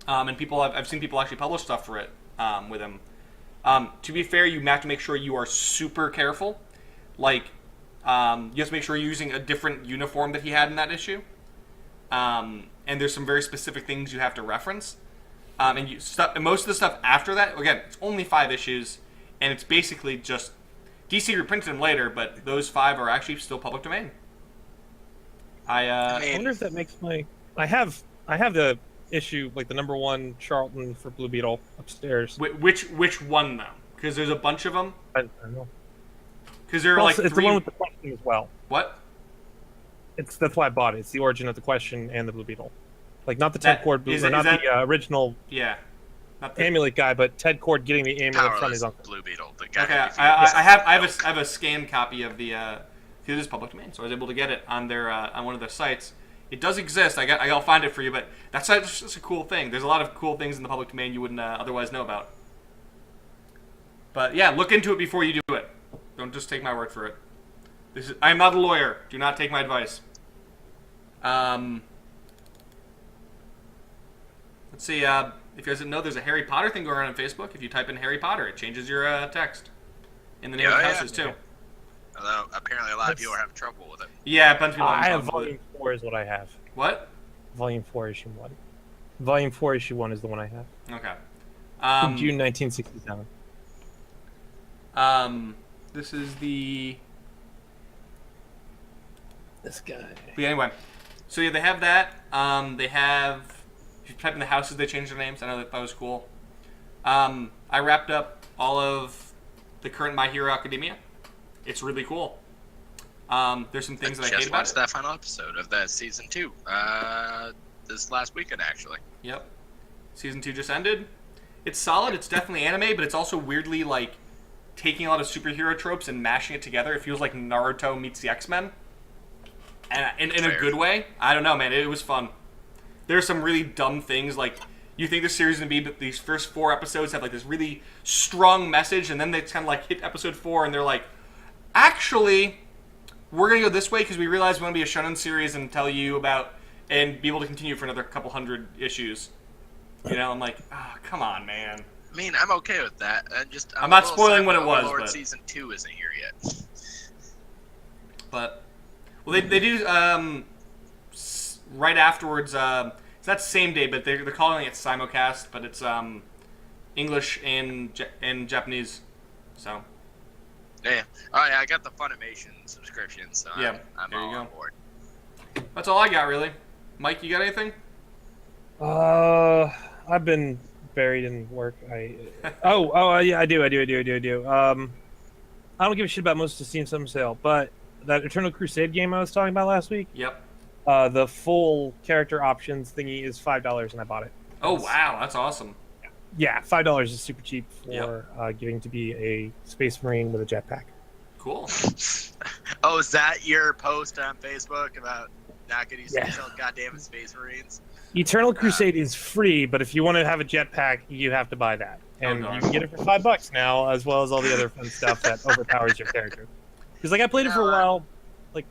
And I've seen people actually publish stuff for it with him. To be fair, you have to make sure you are super careful. Like, you have to make sure you're using a different uniform that he had in that issue. And there's some very specific things you have to reference. And most of the stuff after that, again, it's only 5 issues, and it's basically just DC reprinted them later, but those 5 are actually still public domain. I wonder if that makes my... I have the issue, like the #1 Charlton for Blue Beetle upstairs. Which one, though? Because there's a bunch of them. I don't know. Because there are like 3... It's the one with the question as well. What? That's why I bought it. It's the origin of the question and the Blue Beetle. Like, not the Ted Kord Blue, not the original amulet guy, but Ted Kord getting the amulet from his uncle. Blue Beetle. The guy. Okay, I have a scanned copy of the. It is public domain, so I was able to get it on their on one of their sites. It does exist. I'll find it for you, but that's just a cool thing. There's a lot of cool things in the public domain you wouldn't otherwise know about. But yeah, look into it before you do it. Don't just take my word for it. I'm not a lawyer. Do not take my advice. Let's see. If you guys didn't know, there's a Harry Potter thing going on Facebook. If you type in Harry Potter, it changes your text in the name of the houses too. Although apparently a lot of people are having trouble with it. Yeah, a bunch of people. I have Volume 4 is what I have. What? Volume 4 issue 1. Volume 4 issue 1 is the one I have. Okay. From June 1967. This is the. This guy. But anyway, so yeah, they have that. They have. If you type in the houses, they changed their names. I know that was cool. I wrapped up all of the current My Hero Academia. It's really cool. There's some things that I hate about it. I just watched that final episode of that season 2 this last weekend, actually. Yep. Season 2 just ended. It's solid. It's definitely anime, but it's also weirdly like taking a lot of superhero tropes and mashing it together. It feels like Naruto meets the X-Men. And in a good way. I don't know, man. It was fun. There's some really dumb things, like you think the series is going to be, these first 4 episodes have like this really strong message, and then they kind of like hit episode 4 and they're like, actually, we're going to go this way because we realize we want to be a shonen series and tell you about, and be able to continue for another couple hundred issues. You know, I'm like, oh, come on, man. I mean, I'm okay with that. I'm not spoiling what it was, Lord but season 2 isn't here yet. But, well, they do, right afterwards, it's not same day, but they're calling it simulcast, but it's English and Japanese, so. Yeah. Oh, yeah, I got the Funimation subscription, so yeah, I'm all on board. That's all I got, really. Mike, you got anything? I've been buried in work. Yeah, I do. I don't give a shit about most of the Steam Summer Sale, but that Eternal Crusade game I was talking about last week. Yep. The full character options thingy is $5, and I bought it. Oh wow, that's awesome. Yeah, $5 is super cheap for getting to be a Space Marine with a jetpack. Cool. Oh, is that your post on Facebook about not getting sell goddamn Space Marines? Eternal Crusade is free, but if you want to have a jetpack, you have to buy that, and you can get it for $5 now, as well as all the other fun stuff that overpowers your character. Because like I played it for a while, I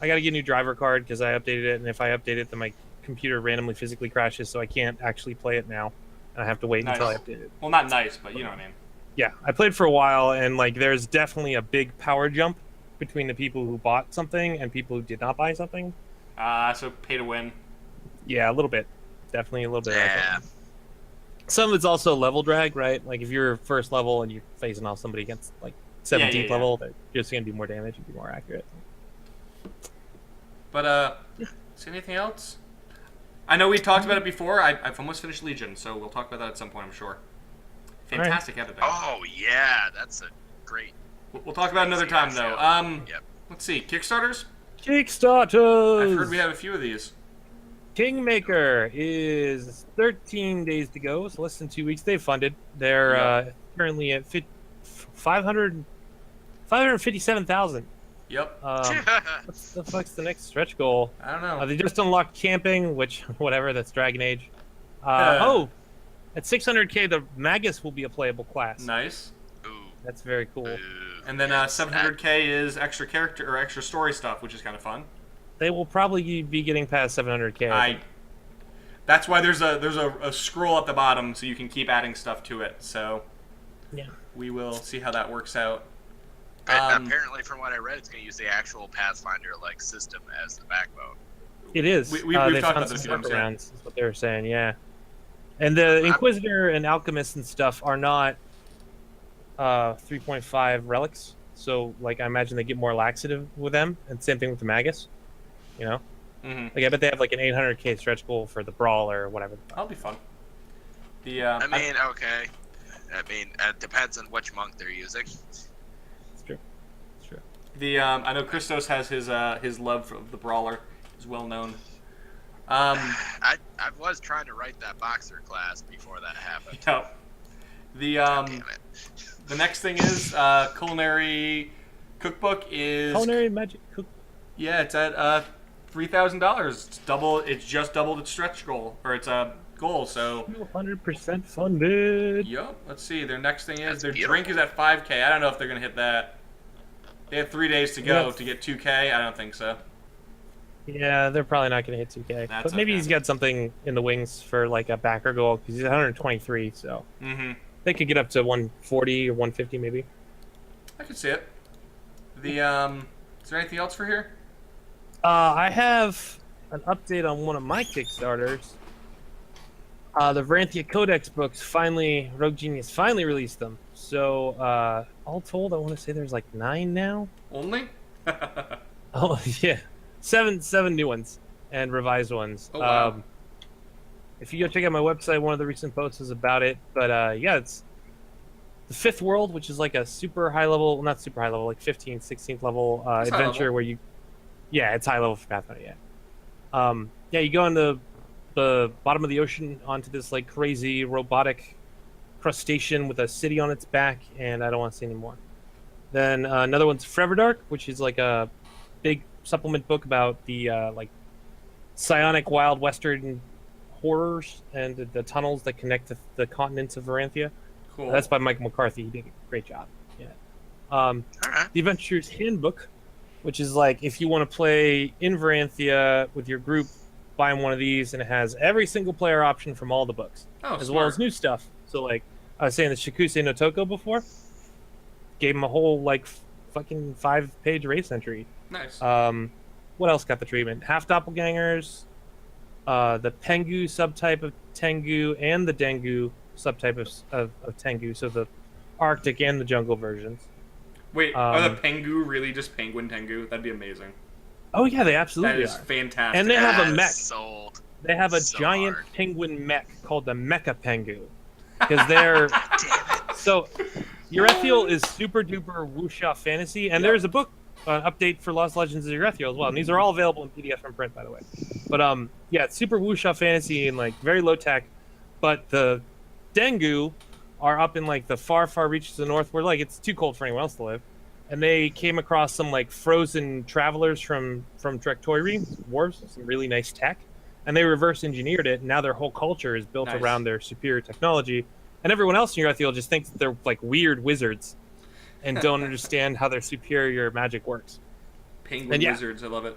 got to get a new driver card because I updated it, and if I update it, then my computer randomly physically crashes, so I can't actually play it now, and I have to wait until I update it. Well, not nice, but you know what I mean. Yeah, I played for a while, and like there's definitely a big power jump between the people who bought something and people who did not buy something. So pay to win. Yeah, a little bit. Definitely a little bit. Yeah. Some of it's also level drag, right? Like if you're first level and you're facing off somebody against like 17th level, you're just going to do more damage and be more accurate. But, is there anything else? I know we talked about it before. I've almost finished Legion, so we'll talk about that at some point, I'm sure. Fantastic editing. Oh, yeah, that's a great... We'll talk about it another time, though. Let's see, Kickstarters? Kickstarters! I've heard we have a few of these. Kingmaker is 13 days to go, so less than 2 weeks. They've funded. They're currently at 557,000. Yep. What the fuck's the next stretch goal? I don't know. They just unlocked camping, which, whatever, that's Dragon Age. Oh, at 600k, the Magus will be a playable class. Nice. Ooh. That's very cool. And then 700k is extra character or extra story stuff, which is kind of fun. They will probably be getting past 700k. That's why there's a scroll at the bottom, so you can keep adding stuff to it. So yeah, we will see how that works out. Apparently, from what I read, it's going to use the actual Pathfinder-like system as the backbone. It is. We've talked about this a few times. Is what they were saying, yeah. And the Inquisitor and Alchemist and stuff are not 3.5 relics, so like I imagine they get more laxative with them, and same thing with the Magus. You know, like I bet they have like an 800k stretch goal for the Brawl or whatever. That'll be fun. Okay. It depends on which monk they're using. It's true. I know Christos has his love for the Brawler is well known. I was trying to write that boxer class before that happened. Yep. Damn it. The next thing is Culinary Cookbook is Culinary Magic Cookbook. Yeah, it's at $3,000. It's just doubled its stretch goal, or its goal. So 200% funded. Yup. Let's see. Their next thing is their drink is at 5K. I don't know if they're gonna hit that. They have 3 days to go to get 2K. I don't think so. Yeah, they're probably not going to hit 2K. But maybe he's got something in the wings for like a backer goal because he's 123. So they could get up to 140 or 150 maybe. I could see it. Is there anything else for here? I have an update on one of my Kickstarters. The Veranthea Codex books Rogue Genius finally released them. So all told, I want to say there's like 9 now. Only? Oh yeah. Seven new ones and revised ones. Oh, wow. If you go check out my website, one of the recent posts is about it. But yeah, it's the 5th world, which is like a super high level, not super high level, like 15th, 16th level adventure where you, yeah, it's high level for Pathfinder. Yeah, yeah, you go into the bottom of the ocean onto this like crazy robotic crustacean with a city on its back, and I don't want to say any more. Then another one's Forever Dark, which is like a big supplement book about the like psionic wild western horrors and the tunnels that connect the continents of Veranthea. Cool. That's by Mike McCarthy. He did a great job. Yeah. The Adventurer's Handbook, which is like if you want to play in Veranthea with your group, buy one of these, and it has every single player option from all the books, as well as new stuff. So like I was saying, the Shikusei no Toko before gave him a whole like fucking 5-page race entry. Nice. What else got the treatment? Half doppelgangers, the Pengu subtype of Tengu, and the Dengu subtype of Tengu. So the Arctic and the jungle versions. Wait, are the Pengu really just penguin Tengu? That'd be amazing. Oh yeah, they absolutely are. That is fantastic. And they have a mech. Sold. They have a giant penguin mech called the Mecha Pengu, because they're so. Urethiel is super duper wuxia fantasy, and there's a book. An update for Lost Legends of Urethiel as well, and these are all available in PDF and print, by the way. But yeah, it's super wuxia fantasy and like very low tech. But the Dengu are up in like the far reaches of the north, where like it's too cold for anyone else to live. And they came across some like frozen travelers from Trektoiri wharves, some really nice tech, and they reverse engineered it. And now their whole culture is built around their superior technology, and everyone else in Urethiel just thinks that they're like weird wizards and don't understand how their superior magic works. Penguin wizards, I love it.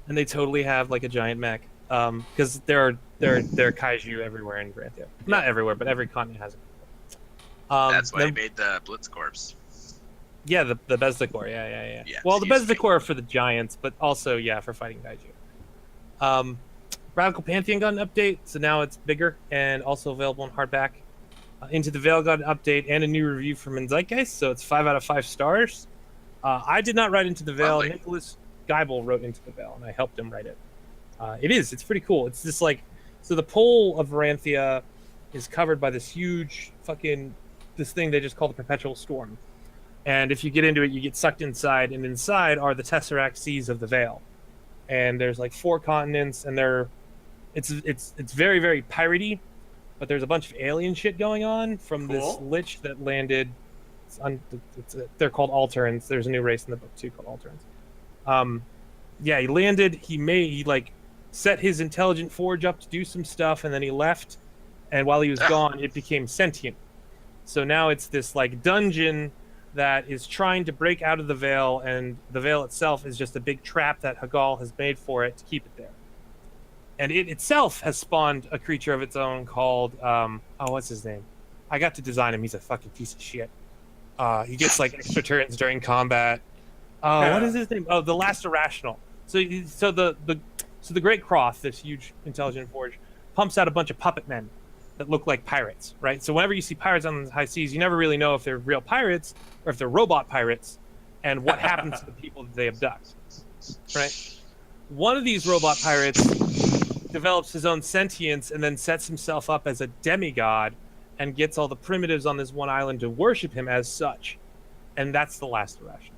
And they totally have like a giant mech, because there are kaiju everywhere in Veranthea. Not everywhere, but every continent has it. That's why they made the Blitzcorps. Yeah, the Bezdakor, yeah. Well, the Bezdakor are for the giants, but also for fighting kaiju. Radical Pantheon got an update, so now it's bigger and also available in hardback. Into the Veil got an update and a new review from Zeitgeist, so it's 5 out of 5 stars. I did not write Into the Veil. Nicholas Geibel wrote Into the Veil, and I helped him write it. It's pretty cool. It's just like, so the pole of Veranthea is covered by this huge this thing they just call the Perpetual Storm. And if you get into it, you get sucked inside, and inside are the Tesseract Seas of the Veil. And there's like 4 continents, and it's very, very piratey. But there's a bunch of alien shit going on from this lich that landed. They're called Alterans. There's a new race in the book too called Alterans. Yeah, he landed. He like set his intelligent forge up to do some stuff, and then he left. And while he was gone, it became sentient. So now it's this like dungeon that is trying to break out of the veil, and the veil itself is just a big trap that Naghual has made for it to keep it there. And it itself has spawned a creature of its own called what's his name? I got to design him. He's a fucking piece of shit. He gets like extra turns during combat. What is his name? Oh, the Last Irrational. So the Great Croth, this huge intelligent forge, pumps out a bunch of puppet men that look like pirates, right? So whenever you see pirates on the high seas, you never really know if they're real pirates or if they're robot pirates, and what happens to the people that they abduct, right? One of these robot pirates develops his own sentience and then sets himself up as a demigod and gets all the primitives on this one island to worship him as such, and that's the Last Irrational.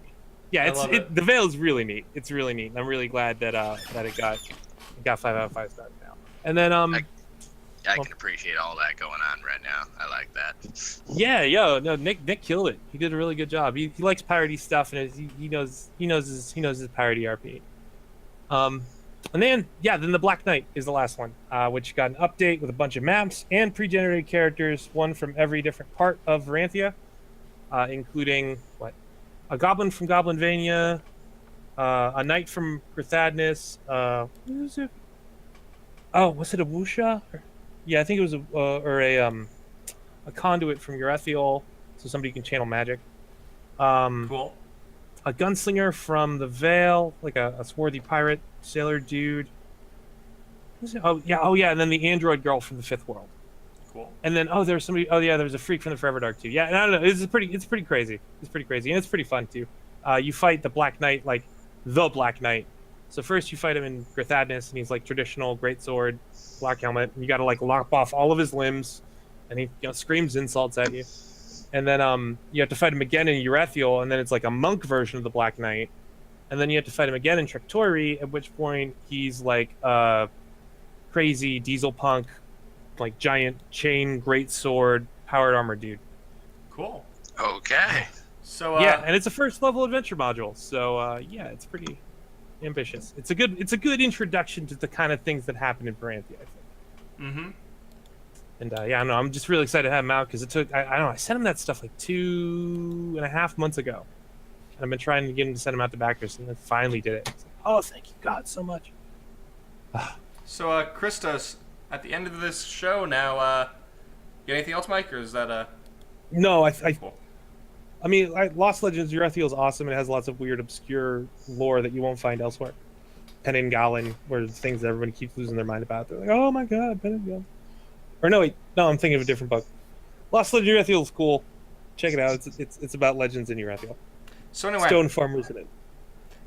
Yeah, the veil is really neat. It's really neat. I'm really glad that it got 5 out of 5 stars now. And then I can appreciate all that going on right now. I like that. Yeah, no, Nick killed it. He did a really good job. He likes piratey stuff, and he knows his piratey RP. And then the Black Knight is the last one, which got an update with a bunch of maps and pre-generated characters, one from every different part of Veranthea, including a goblin from Goblinvania, a knight from Gurthadness. What was it? Oh, was it a Wusha? Yeah, I think it was a conduit from Urethiol, so somebody can channel magic. Cool. A gunslinger from the Vale, like a swarthy pirate sailor dude. Oh yeah, and then the android girl from the Fifth World. Cool. And then there was somebody. Oh yeah, there was a freak from the Forever Dark too. Yeah, and I don't know. It's pretty crazy. It's pretty crazy, and it's pretty fun too. You fight the Black Knight, like the Black Knight. So first you fight him in Gurthadness, and he's like traditional greatsword, black helmet. And you got to like lop off all of his limbs, and he screams insults at you. And then you have to fight him again in Urethiol, and then it's like a monk version of the Black Knight. And then you have to fight him again in Trektori, at which point he's like a crazy diesel punk, like giant chain, greatsword, powered armor dude. Cool. Okay. So and it's a first level adventure module. So it's pretty ambitious. It's a good introduction to the kind of things that happen in Veranthea, I think. Mm-hmm. And I'm just really excited to have him out because it took I sent him that stuff like 2.5 months ago, and I've been trying to get him to send him out to backers, and I finally did it. Like, oh, thank you God so much. So Christos, at the end of this show now, you got anything else, Mike, or is that No, cool. I mean, Lost Legends Urethiol is awesome. It has lots of weird, obscure lore that you won't find elsewhere. Peningalen, where things that everybody keeps losing their mind about. They're like, oh my God, Peningalen. Or no, I'm thinking of a different book. Lost Legends Urethiol is cool. Check it out. It's about legends in Urethiol. So anyway, stone farmers in it.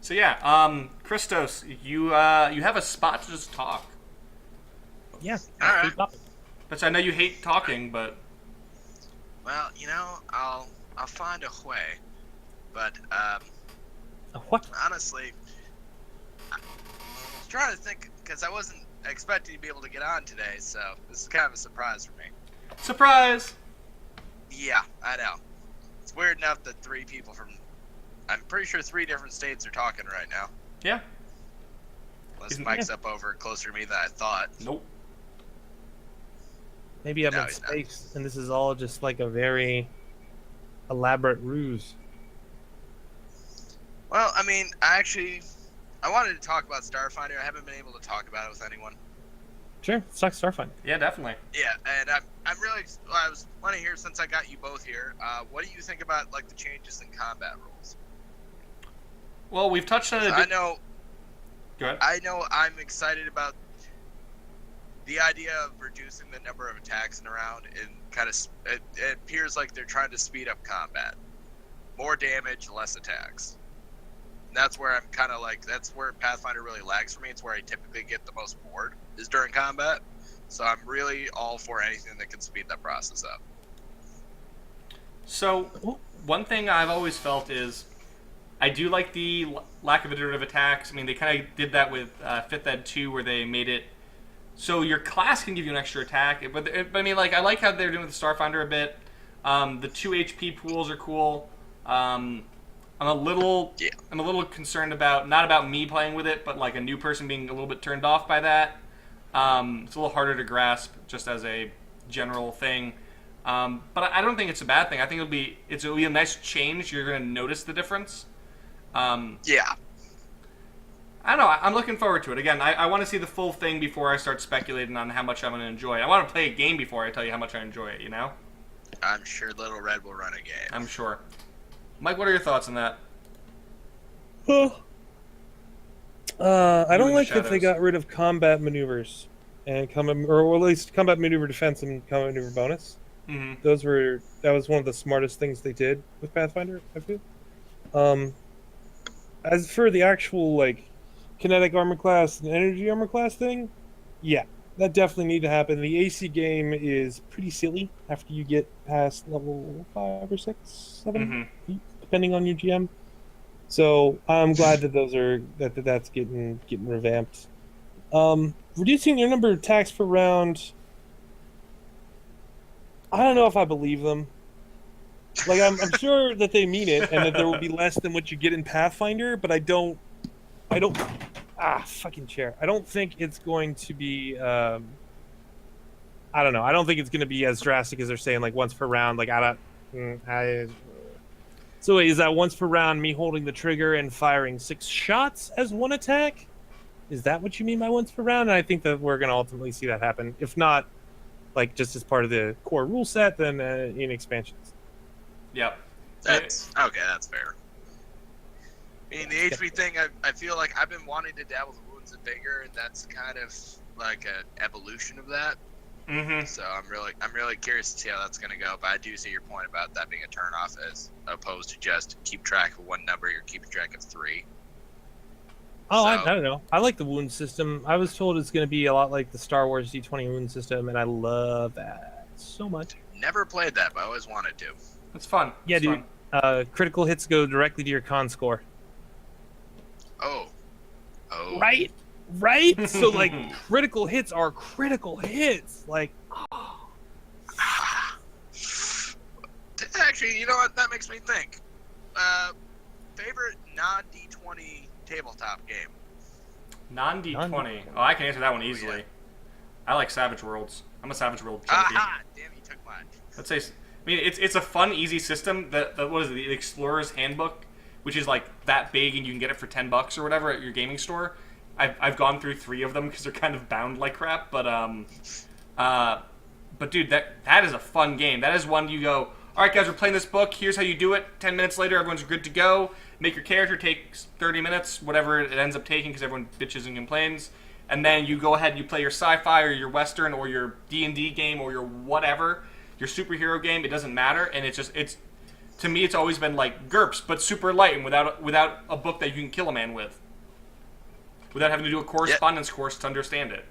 So yeah, Christos, you have a spot to just talk. Yeah. All right. But I know you hate talking, but. Well, I'll find a way, but what? Honestly, I was trying to think because I wasn't expecting to be able to get on today, so this is kind of a surprise for me. Surprise! Yeah, I know. It's weird enough that 3 people from, I'm pretty sure 3 different states are talking right now. Yeah. Unless Mike's up over closer to me than I thought. Nope. Maybe I'm in space, and this is all just like a very elaborate ruse. Well, I mean, I wanted to talk about Starfinder. I haven't been able to talk about it with anyone. Sure, let's talk Starfinder. Yeah, definitely. Yeah, and I want to hear, since I got you both here, what do you think about like the changes in combat rules? Well, we've touched on it. I know. Go ahead. I know I'm excited about the idea of reducing the number of attacks in a round, and kind of it appears like they're trying to speed up combat. More damage, less attacks. And that's where I'm kind of like, that's where Pathfinder really lags for me. It's where I typically get the most bored, is during combat. So I'm really all for anything that can speed that process up. So one thing I've always felt is I do like the lack of iterative attacks. I mean, they kind of did that with 5th Ed 2, where they made it so your class can give you an extra attack. But I mean, like, I like how they're doing with the Starfinder a bit. The 2 HP pools are cool. I'm a little concerned about, not about me playing with it, but like a new person being a little bit turned off by that. It's a little harder to grasp just as a general thing. But I don't think it's a bad thing. I think it'll be a nice change. You're going to notice the difference. Yeah. I don't know. I'm looking forward to it. Again, I want to see the full thing before I start speculating on how much I'm going to enjoy it. I want to play a game before I tell you how much I enjoy it, you know? I'm sure Little Red will run a game. I'm sure. Mike, what are your thoughts on that? Well, I don't like that they got rid of combat maneuvers and or at least combat maneuver defense and combat maneuver bonus. Mm-hmm. That was one of the smartest things they did with Pathfinder, I feel. As for the actual like kinetic armor class and energy armor class thing, yeah, that definitely need to happen. The AC game is pretty silly after you get past level 5 or 6, 7, depending on your GM. So I'm glad that that's getting revamped. Reducing your number of attacks per round, I don't know if I believe them. Like I'm sure that they mean it and that there will be less than what you get in Pathfinder, but I don't fucking chair. I don't think it's going to be I don't know. I don't think it's going to be as drastic as they're saying, like once per round. Like so wait, is that once per round me holding the trigger and firing 6 shots as one attack? Is that what you mean by once per round? And I think that we're going to ultimately see that happen. If not, like just as part of the core rule set, then in expansions. Yep. That's fair. I mean, the HP thing, I feel like I've been wanting to dabble with Wounds and Vigor, and that's kind of like an evolution of that. Mm-hmm. So I'm really curious to see how that's going to go. But I do see your point about that being a turnoff as opposed to just keep track of one number. You're keeping track of 3. Oh, so, I don't know. I like the wound system. I was told it's going to be a lot like the Star Wars D20 wound system, and I love that so much. Never played that, but I always wanted to. It's fun. Yeah, dude. Critical hits go directly to your con score. Oh. Right? So, like, critical hits are critical hits. Like, Actually, you know what? That makes me think. Favorite non-D20 tabletop game? Non-D20? Oh, I can answer that one easily. Yeah. I like Savage Worlds. I'm a Savage World junkie. Aha! Damn, you took mine. Let's say... I mean, it's a fun, easy system. What is it? The Explorer's Handbook, which is like that big, and you can get it for $10 or whatever at your gaming store. I've gone through 3 of them because they're kind of bound like crap. But dude, that is a fun game. That is one you go, all right, guys, we're playing this book. Here's how you do it. 10 minutes later, everyone's good to go. Make your character take 30 minutes, whatever it ends up taking, because everyone bitches and complains. And then you go ahead and you play your sci-fi or your Western or your D&D game or your whatever. Your superhero game, it doesn't matter, and it's to me it's always been like GURPS, but super light and without a book that you can kill a man with, without having to do a correspondence course to understand it.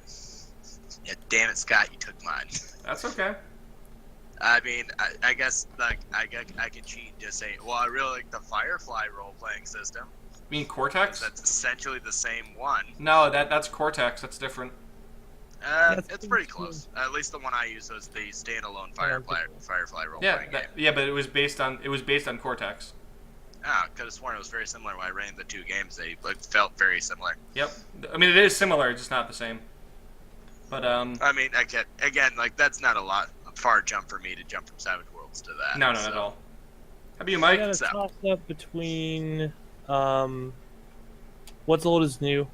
Yeah, damn it, Scott, you took mine. That's okay. I mean, I guess like I can cheat and just say, well, I really like the Firefly role-playing system. You mean Cortex? That's essentially the same one. No, that's Cortex. That's different. It's pretty close. At least the one I use was the standalone Firefly role-playing game. Yeah, but it was based on Cortex. I could have sworn it was very similar when I ran the 2 games. They felt very similar. Yep. I mean, it is similar, it's just not the same. But I mean, again, like that's not a far jump for me to jump from Savage Worlds to that. No, not at all. How about you, Mike? I got a toss-up between What's Old is New.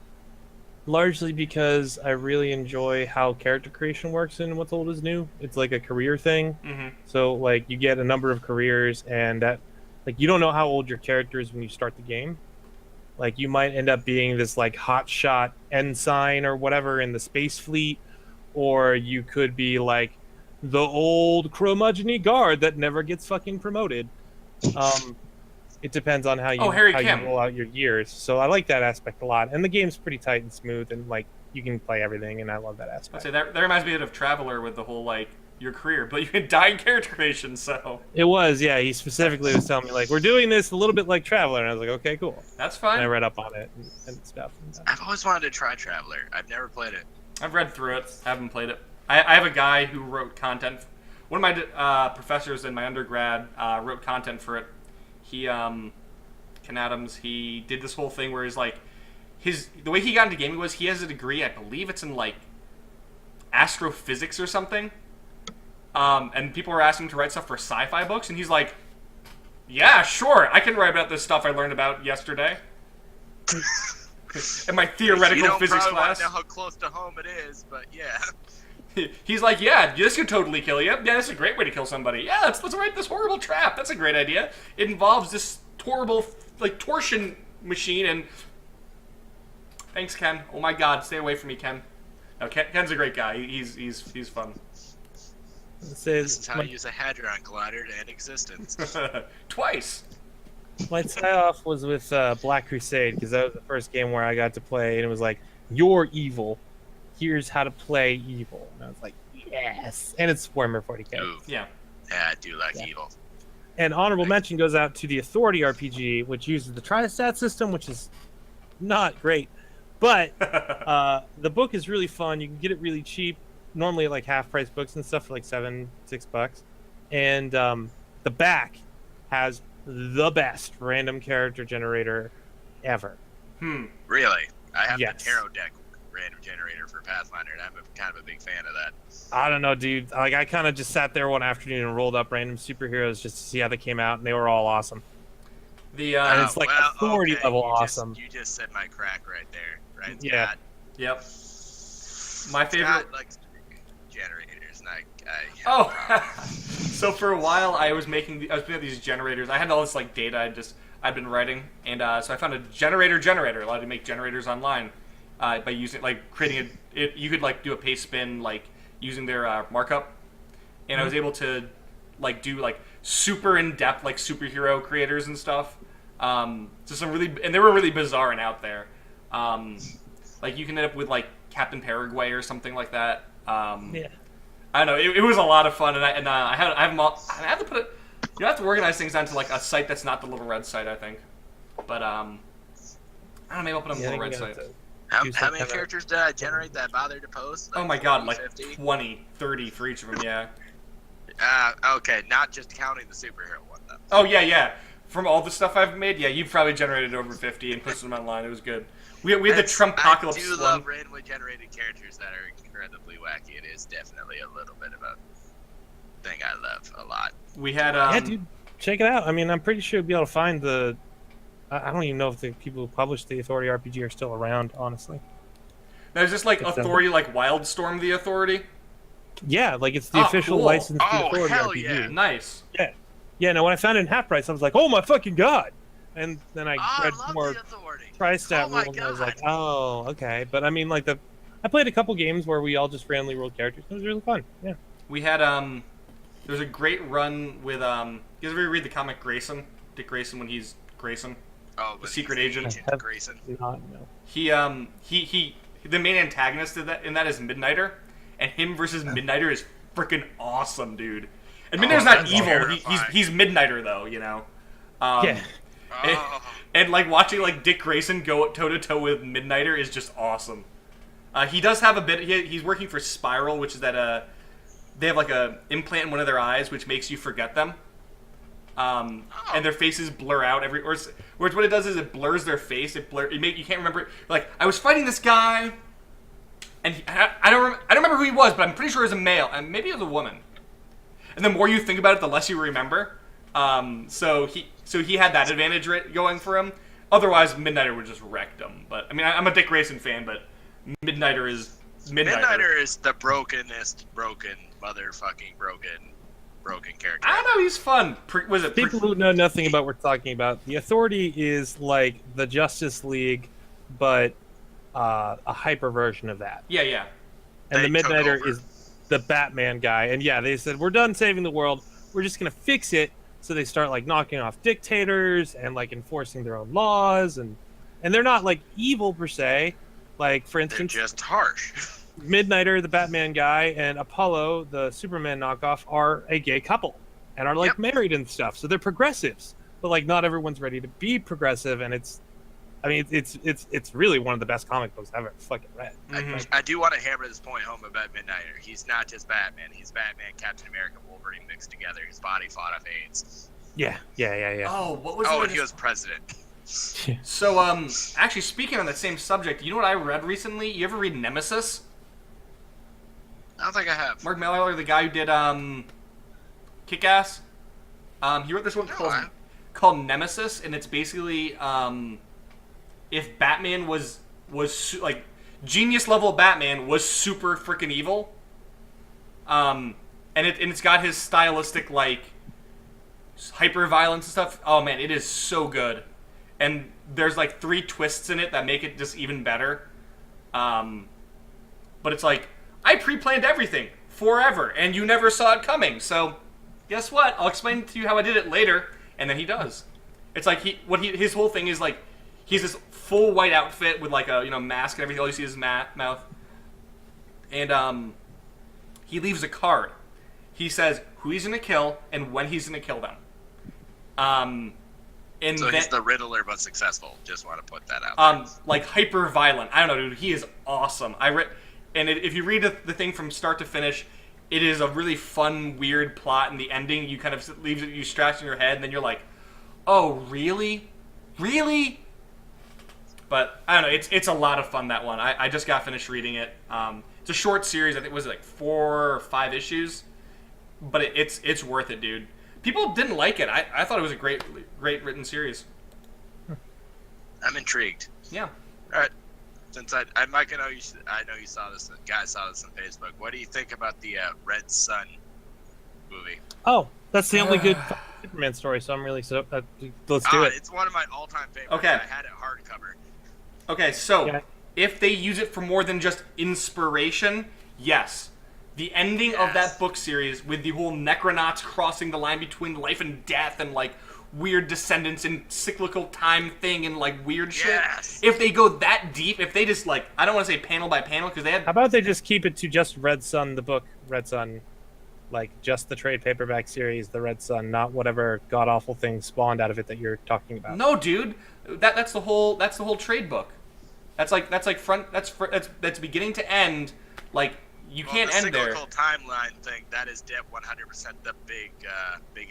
Largely because I really enjoy how character creation works in What's Old is New. It's like a career thing. Mm-hmm. So, like, you get a number of careers, and that, like, you don't know how old your character is when you start the game. Like, you might end up being this, like, hotshot ensign or whatever in the space fleet, or you could be, like, the old curmudgeon guard that never gets fucking promoted. It depends on how you roll out your years. So I like that aspect a lot. And the game's pretty tight and smooth, and like you can play everything, and I love that aspect. I'd say that reminds me of Traveler with the whole like your career, but you can die in character creation, so. It was, yeah. He specifically was telling me like, we're doing this a little bit like Traveler, and I was like, okay, cool. That's fine. And I read up on it and stuff. I've always wanted to try Traveler. I've never played it. I've read through it. I haven't played it. I have a guy who wrote content. One of my professors in my undergrad wrote content for it. He Ken Adams, he did this whole thing where he's like, the way he got into gaming was he has a degree, I believe it's in like astrophysics or something. And people were asking him to write stuff for sci-fi books, and he's like, yeah, sure, I can write about this stuff I learned about yesterday. In my theoretical physics class. I don't know how close to home it is, but yeah. He's like, yeah, this could totally kill you. Yeah, this is a great way to kill somebody. Yeah, let's write this horrible trap. That's a great idea. It involves this horrible, like, torsion machine, and... Thanks, Ken. Oh my god, stay away from me, Ken. No, Ken's a great guy. He's fun. This is how you use a Hadron Collider to end existence. Twice! My tie-off was with Black Crusade, because that was the first game where I got to play, and it was like, you're evil. Here's how to play evil. And I was like, yes. And it's Warhammer 40k. Ooh. Yeah. Yeah, I do like evil. And honorable mention goes out to the Authority RPG, which uses the Tristat system, which is not great. But the book is really fun. You can get it really cheap, normally like half-price books and stuff for like $6. And the back has the best random character generator ever. Really? I have the tarot deck random generator for Pathfinder, and I'm kind of a big fan of that. I don't know, dude. Like, I kind of just sat there one afternoon and rolled up random superheroes just to see how they came out, and they were all awesome. And it's like Authority level awesome. You just said my crack right there, right? Yeah. Yep. My favorite. Scott likes to make generators, and So for a while, I was putting out these generators. I had all this like data I'd been writing, and so I found a generator allowed to make generators online. By using, like, creating you could, like, do a paste spin, like, using their markup. And I was able to, like, do, like, super in-depth, like, superhero creators and stuff. So and they were really bizarre and out there. Like, you can end up with, like, Captain Paraguay or something like that. Yeah. I don't know, it was a lot of fun, and I have them all, I have to put it, you have to organize things onto, like, a site that's not the Little Red site, I think. But, I don't know, maybe I'll put on the Little Red site. How many characters did I generate that bothered to post? Like, oh my god, 50? Like 20, 30 for each of them, yeah. Okay, not just counting the superhero one, though. Oh, yeah. From all the stuff I've made, yeah, you've probably generated over 50 and posted them online. It was good. We had the Trumpocalypse one. I do love randomly generated characters that are incredibly wacky. It is definitely a little bit of a thing I love a lot. We had... yeah, dude, check it out. I mean, I'm pretty sure you'll be able to find the... I don't even know if the people who published the Authority RPG are still around, honestly. Now, is this like Authority, like Wildstorm the Authority? Yeah, like it's the official licensed Authority hell RPG. Yeah. Nice. Yeah. Yeah, no, when I found it in half price, I was like, oh my fucking god! And then I read more Tristat rules, and I was like, oh, okay. But I mean, like, I played a couple games where we all just randomly rolled characters. It was really fun, yeah. We had, there was a great run with, you guys ever read the comic Grayson? Dick Grayson when he's Grayson? Oh, the secret agent. Grayson. Not, no. He the main antagonist in that is Midnighter, and him versus Midnighter is freaking awesome, dude. And Midnighter's not evil. He's Midnighter though, you know. Yeah. And like watching like Dick Grayson go toe to toe with Midnighter is just awesome. He does have a bit. He's working for Spiral, which is that they have like a implant in one of their eyes, which makes you forget them. And their faces blur out or what it does is it blurs their face. You can't remember. Like, I was fighting this guy, and I don't remember who he was, but I'm pretty sure it was a male, and maybe it was a woman. And the more you think about it, the less you remember. So he had that advantage going for him. Otherwise, Midnighter would just wreck him. But I mean, I'm a Dick Grayson fan, but Midnighter is Midnighter. Midnighter is the broken character. I don't know, he's fun. People who know nothing about what we're talking about, the Authority is like the Justice League, but a hyper version of that. Yeah. And the Midnighter is the Batman guy. And yeah, they said, we're done saving the world. We're just going to fix it. So they start like knocking off dictators and like enforcing their own laws. And they're not like evil per se. Like, for instance... They're just harsh. Midnighter, the Batman guy, and Apollo, the Superman knockoff, are a gay couple and are like married and stuff. So they're progressives, but like not everyone's ready to be progressive. And it's really one of the best comic books I've ever fucking read. Mm-hmm. I do want to hammer this point home about Midnighter. He's not just Batman. He's Batman, Captain America, Wolverine mixed together. His body fought off AIDS. Yeah. Oh, what was it? Oh, and he was president. So, actually, speaking on that same subject, you know what I read recently? You ever read Nemesis? I don't think I have. Mark Millar, the guy who did Kick-Ass, he wrote this one called Nemesis, and it's basically if Batman was like genius level Batman was super freaking evil, and it's got his stylistic like hyper violence and stuff. Oh man, it is so good, and there's like 3 twists in it that make it just even better. But it's like, I pre-planned everything forever, and you never saw it coming. So, guess what? I'll explain to you how I did it later, and then he does. It's like his whole thing is like, he's this full white outfit with like a mask and everything. All you see is his mouth, and he leaves a card. He says who he's gonna kill and when he's gonna kill them. So he's the Riddler, but successful. Just want to put that out there. Like hyper violent. I don't know, dude. He is awesome. If you read the thing from start to finish, it is a really fun, weird plot, and the ending, you kind of leaves you scratching your head, and then you're like, oh, really? Really? But, I don't know, it's a lot of fun, that one. I just got finished reading it. It's a short series, I think it was like 4 or 5 issues, but it's worth it, dude. People didn't like it. I thought it was a great written series. I'm intrigued. Yeah. All right. Since Mike, I know you saw this. The guy saw this on Facebook. What do you think about the Red Sun movie? Oh, that's the only good Superman story. So I'm really let's do it. It's one of my all-time favorites. Okay. I had it hardcover. Okay, so if they use it for more than just inspiration, yes. The ending of that book series with the whole Necronauts crossing the line between life and death and like weird descendants and cyclical time thing and like weird shit. If they go that deep, if they just like, I don't want to say panel by panel because they had. How about they just keep it to just Red Sun, the book Red Sun, like just the trade paperback series, the Red Sun, not whatever god awful thing spawned out of it that you're talking about. No, dude, that's the whole trade book. That's beginning to end. Like you can't end there. The cyclical timeline thing, that is 100% the big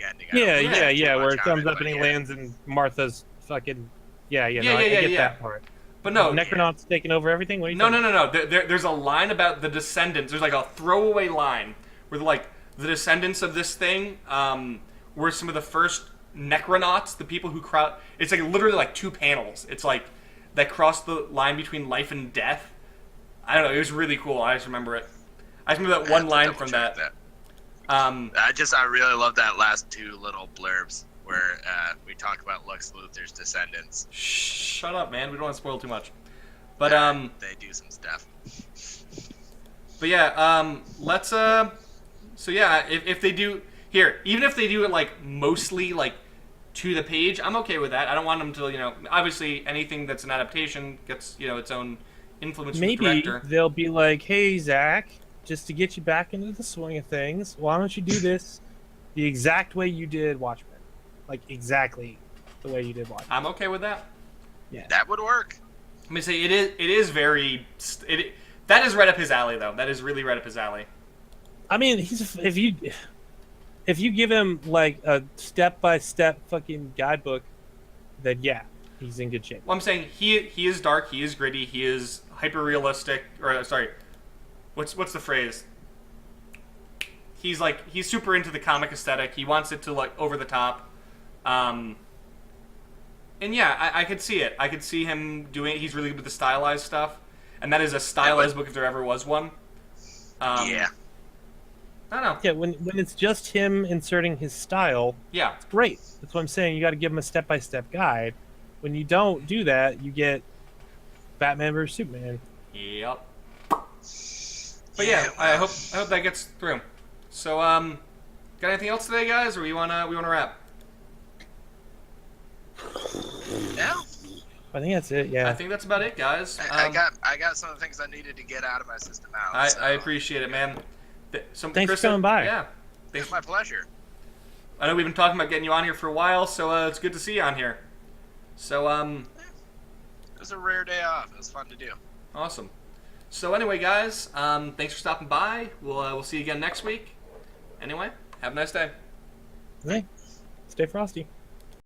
ending. Yeah, where it comes up and he lands in Martha's fucking. I get that part. But no, Necronauts taking over everything. What are you No. There's a line about the descendants. There's like a throwaway line where like the descendants of this thing were some of the first Necronauts, the people who it's like literally like 2 panels. It's like that crossed the line between life and death. I don't know. It was really cool. I just remember it. I just remember that one line from that. I really love that last 2 little blurbs where we talk about Lex Luthor's descendants. Shut up, man. We don't want to spoil too much. But they do some stuff. But yeah, let's so yeah, if they do here, even if they do it like mostly like to the page, I'm okay with that. I don't want them to, obviously anything that's an adaptation gets, its own influence from the director. Maybe they'll be like, "Hey, Zach, just to get you back into the swing of things, why don't you do this the exact way you did Watchmen? Like, exactly the way you did Watchmen." I'm okay with that. Yeah. That would work. Let me say, it is very... that is right up his alley, though. That is really right up his alley. I mean, if you give him, like, a step-by-step fucking guidebook, then yeah, he's in good shape. Well, I'm saying he is dark, he is gritty, he is hyper-realistic, or, sorry... What's the phrase? He's super into the comic aesthetic. He wants it to like over the top, and yeah, I could see it. I could see him doing it. He's really good with the stylized stuff, and that is a stylized book if there ever was one. I don't know. Yeah, when it's just him inserting his style, it's great. That's what I'm saying. You got to give him a step-by-step guide. When you don't do that, you get Batman vs Superman. Yep. But yeah, I hope that gets through. So, got anything else today, guys, or we wanna wrap? Yeah. I think that's it. Yeah. I think that's about it, guys. I got some of the things I needed to get out of my system out. I appreciate it, man. Thanks for coming by. Yeah. It's my pleasure. I know we've been talking about getting you on here for a while, so it's good to see you on here. So it was a rare day off. It was fun to do. Awesome. So anyway, guys, thanks for stopping by. We'll see you again next week. Anyway, have a nice day. Hey, stay frosty.